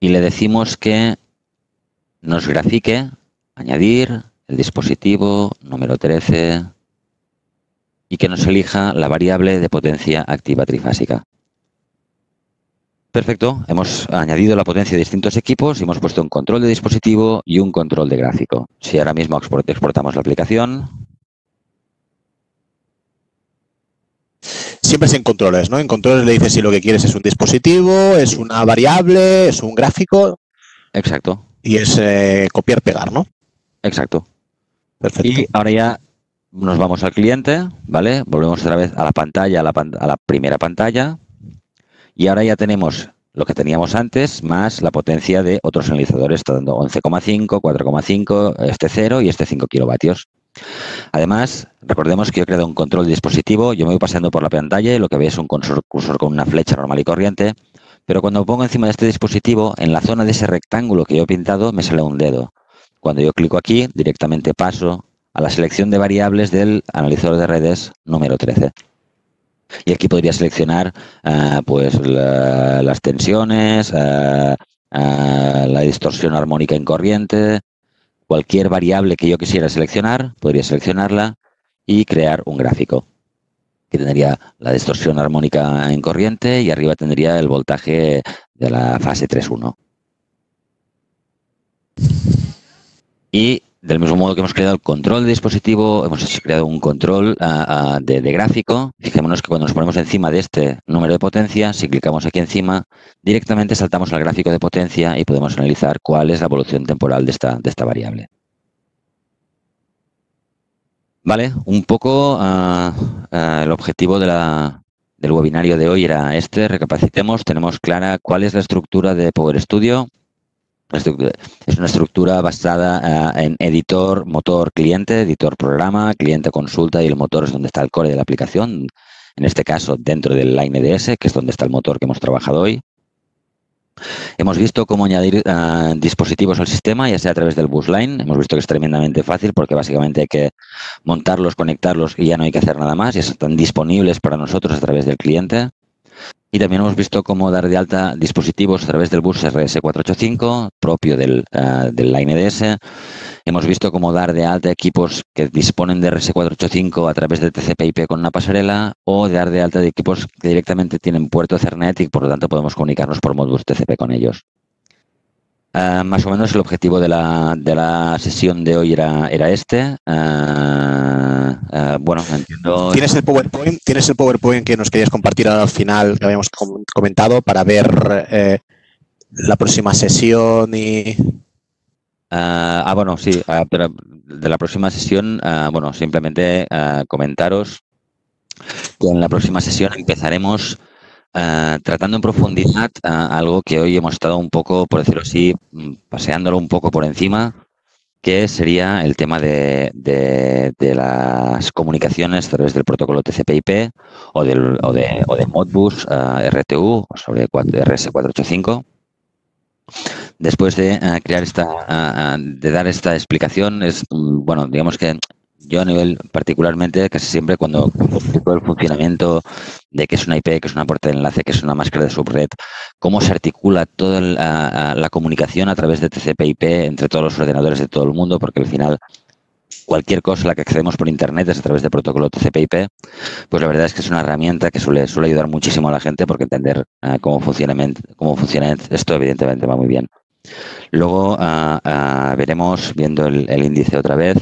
Speaker 1: y le decimos que nos grafique, añadir el dispositivo número 13 y que nos elija la variable de potencia activa trifásica. Perfecto, hemos añadido la potencia de distintos equipos y hemos puesto un control de dispositivo y un control de gráfico. Si ahora mismo exportamos la aplicación.
Speaker 2: Siempre es en controles, ¿no? En controles le dices si lo que quieres es un dispositivo, es una variable, es un gráfico.
Speaker 1: Exacto.
Speaker 2: Y es copiar-pegar, ¿no?
Speaker 1: Exacto.
Speaker 2: Perfecto.
Speaker 1: Y ahora ya nos vamos al cliente, ¿vale? Volvemos otra vez a la pantalla, a la primera pantalla. Y ahora ya tenemos lo que teníamos antes, más la potencia de otros analizadores. Está dando 11,5, 4,5, este 0 y este 5 kilovatios. Además, recordemos que yo he creado un control de dispositivo. Yo me voy paseando por la pantalla y lo que veo es un cursor con una flecha normal y corriente. Pero cuando me pongo encima de este dispositivo, en la zona de ese rectángulo que yo he pintado, me sale un dedo. Cuando yo clico aquí, directamente paso a la selección de variables del analizador de redes número 13. Y aquí podría seleccionar pues las tensiones, la distorsión armónica en corriente, cualquier variable que yo quisiera seleccionar, podría seleccionarla y crear un gráfico que tendría la distorsión armónica en corriente y arriba tendría el voltaje de la fase 3.1. Y del mismo modo que hemos creado el control de dispositivo, hemos creado un control de gráfico. Fijémonos que cuando nos ponemos encima de este número de potencia, si clicamos aquí encima, directamente saltamos al gráfico de potencia y podemos analizar cuál es la evolución temporal de esta variable. Vale, un poco el objetivo del webinario de hoy era este. Recapacitemos, tenemos clara cuál es la estructura de Power Studio. Es una estructura basada en editor, motor, cliente, editor, programa, cliente, consulta y el motor es donde está el core de la aplicación. En este caso, dentro del Line EDS, que es donde está el motor que hemos trabajado hoy. Hemos visto cómo añadir dispositivos al sistema, ya sea a través del busline. Hemos visto que es tremendamente fácil porque básicamente hay que montarlos, conectarlos y ya no hay que hacer nada más. Ya están disponibles para nosotros a través del cliente. Y también hemos visto cómo dar de alta dispositivos a través del bus RS485, propio del Line EDS. Hemos visto cómo dar de alta equipos que disponen de RS485 a través de TCP/IP con una pasarela o dar de alta de equipos que directamente tienen puerto Ethernet y por lo tanto podemos comunicarnos por Modbus TCP con ellos. Más o menos el objetivo de la sesión de hoy era este. Bueno, entiendo.
Speaker 2: ¿Tienes el PowerPoint que nos querías compartir al final, que habíamos comentado, para ver la próxima sesión y...?
Speaker 1: Bueno, sí, pero de la próxima sesión, bueno, simplemente comentaros que en la próxima sesión empezaremos tratando en profundidad algo que hoy hemos estado un poco, por decirlo así, paseándolo un poco por encima, que sería el tema de las comunicaciones a través del protocolo TCP/IP o de Modbus RTU o sobre RS485. Después de de dar esta explicación, bueno, digamos que yo a nivel particularmente, casi siempre cuando explico el funcionamiento de qué es una IP, qué es una puerta de enlace, qué es una máscara de subred, cómo se articula toda la comunicación a través de TCP/IP entre todos los ordenadores de todo el mundo, porque al final cualquier cosa a la que accedemos por Internet es a través del protocolo TCP/IP, pues la verdad es que es una herramienta que suele ayudar muchísimo a la gente porque entender cómo funciona esto evidentemente va muy bien. Luego veremos, viendo el índice otra vez,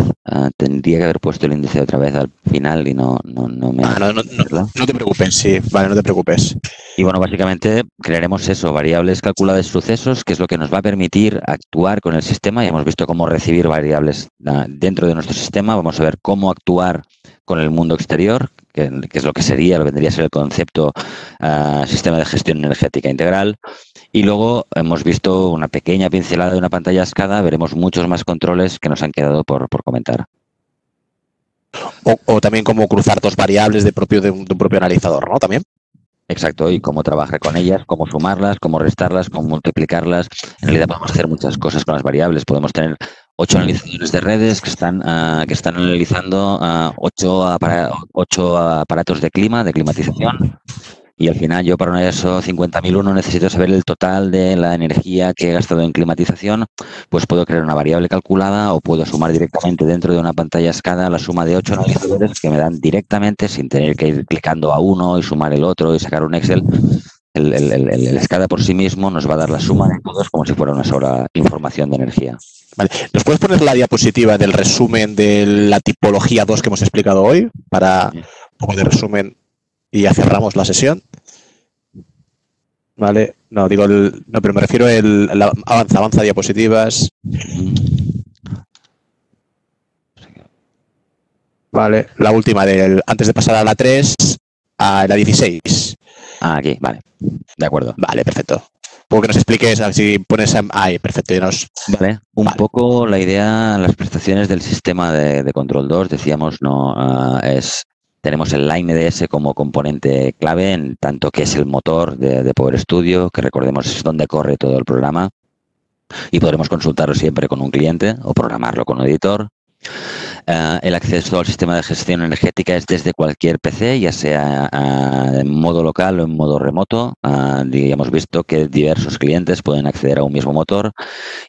Speaker 1: tendría que haber puesto el índice otra vez al final y no me...
Speaker 2: No te preocupes, sí, vale, no te preocupes.
Speaker 1: Y bueno, básicamente crearemos eso, variables calculadas de sucesos, que es lo que nos va a permitir actuar con el sistema. Ya hemos visto cómo recibir variables dentro de nuestro sistema, vamos a ver cómo actuar con el mundo exterior, que es lo que vendría a ser el concepto sistema de gestión energética integral. Y luego hemos visto una pequeña pincelada de una pantalla SCADA, veremos muchos más controles que nos han quedado por comentar.
Speaker 2: O también cómo cruzar dos variables de un propio analizador, ¿no? También.
Speaker 1: Exacto, y cómo trabajar con ellas, cómo sumarlas, cómo restarlas, cómo multiplicarlas. En realidad podemos hacer muchas cosas con las variables. Podemos tener 8 analizadores de redes que están analizando 8 aparatos de climatización. Y al final yo para una ISO 50001 necesito saber el total de la energía que he gastado en climatización, pues puedo crear una variable calculada o puedo sumar directamente dentro de una pantalla SCADA la suma de 8 analizadores que me dan directamente, sin tener que ir clicando a uno y sumar el otro y sacar un Excel. El SCADA por sí mismo nos va a dar la suma de todos como si fuera una sola información de energía.
Speaker 2: Vale. ¿Nos puedes poner la diapositiva del resumen de la tipología 2 que hemos explicado hoy? Para un poco de resumen y ya cerramos la sesión. Vale, no, digo, pero me refiero avanza diapositivas. Vale, la última antes de pasar a la 3, a la 16.
Speaker 1: Aquí, vale, de acuerdo.
Speaker 2: Vale, perfecto. Porque nos expliques, a ver si pones ahí, perfecto.
Speaker 1: Vale, poco la idea, las prestaciones del sistema de Control 2, decíamos, tenemos el LineDS como componente clave, en tanto que es el motor de Power Studio, que recordemos es donde corre todo el programa, y podremos consultarlo siempre con un cliente o programarlo con un editor. El acceso al sistema de gestión energética es desde cualquier PC, ya sea en modo local o en modo remoto. Hemos visto que diversos clientes pueden acceder a un mismo motor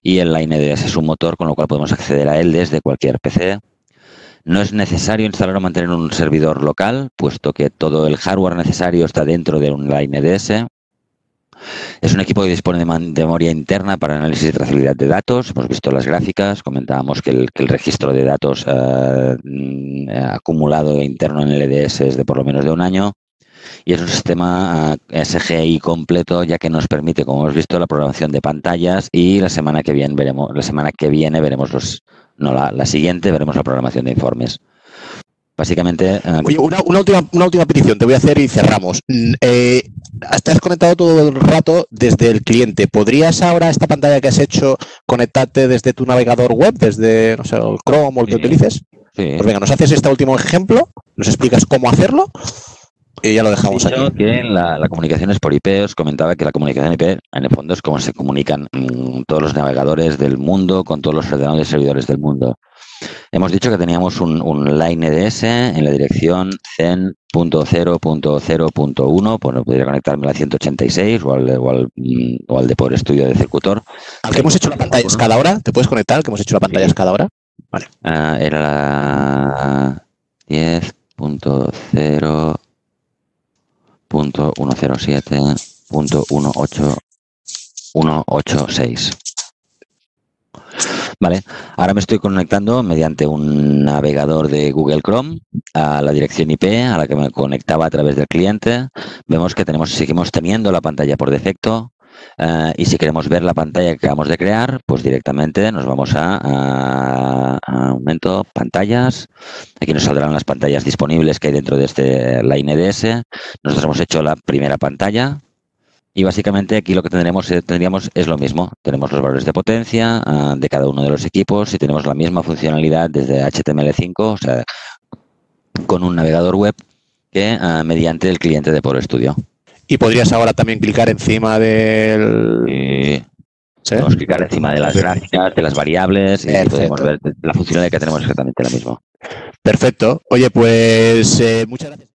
Speaker 1: y el LineDS es un motor con lo cual podemos acceder a él desde cualquier PC. No es necesario instalar o mantener un servidor local, puesto que todo el hardware necesario está dentro de un LineDS. Es un equipo que dispone de memoria interna para análisis y trazabilidad de datos. Hemos visto las gráficas, comentábamos que el registro de datos acumulado interno en el LDS es de por lo menos de un año. Y es un sistema SGI completo, ya que nos permite, como hemos visto, la programación de pantallas y la semana que viene veremos la siguiente veremos la programación de informes. Básicamente...
Speaker 2: Oye, una última petición te voy a hacer y cerramos. Has conectado todo el rato desde el cliente. ¿Podrías ahora esta pantalla que has hecho conectarte desde tu navegador web, desde no sé, el Chrome o el que utilices?
Speaker 1: Sí.
Speaker 2: Pues venga, nos haces este último ejemplo, nos explicas cómo hacerlo y ya lo dejamos aquí.
Speaker 1: Que la comunicación es por IP. Os comentaba que la comunicación IP en el fondo es como se comunican todos los navegadores del mundo con todos los ordenadores y servidores del mundo. Hemos dicho que teníamos un LineDS en la dirección zen.0.0.1, pues podría conectarme a la 186 o al de Power Studio de Circutor.
Speaker 2: ¿Al que hemos hecho la pantalla SCADA ahora? ¿Te puedes conectar al que hemos hecho la pantalla SCADA ahora? Vale.
Speaker 1: Era la 10.0.107.186. Vale, ahora me estoy conectando mediante un navegador de Google Chrome a la dirección IP a la que me conectaba a través del cliente. Vemos que seguimos teniendo la pantalla por defecto y si queremos ver la pantalla que acabamos de crear, pues directamente nos vamos a aumento, pantallas. Aquí nos saldrán las pantallas disponibles que hay dentro de este LineDS. Nosotros hemos hecho la primera pantalla. Y básicamente aquí lo que tendríamos es lo mismo. Tenemos los valores de potencia de cada uno de los equipos y tenemos la misma funcionalidad desde HTML5, o sea, con un navegador web que mediante el cliente de Power Studio.
Speaker 2: Y podrías ahora también clicar encima del...
Speaker 1: ¿Sí? Podemos clicar encima de las gráficas, de las variables y podemos ver la funcionalidad que tenemos exactamente la misma.
Speaker 2: Perfecto. Oye, pues muchas gracias.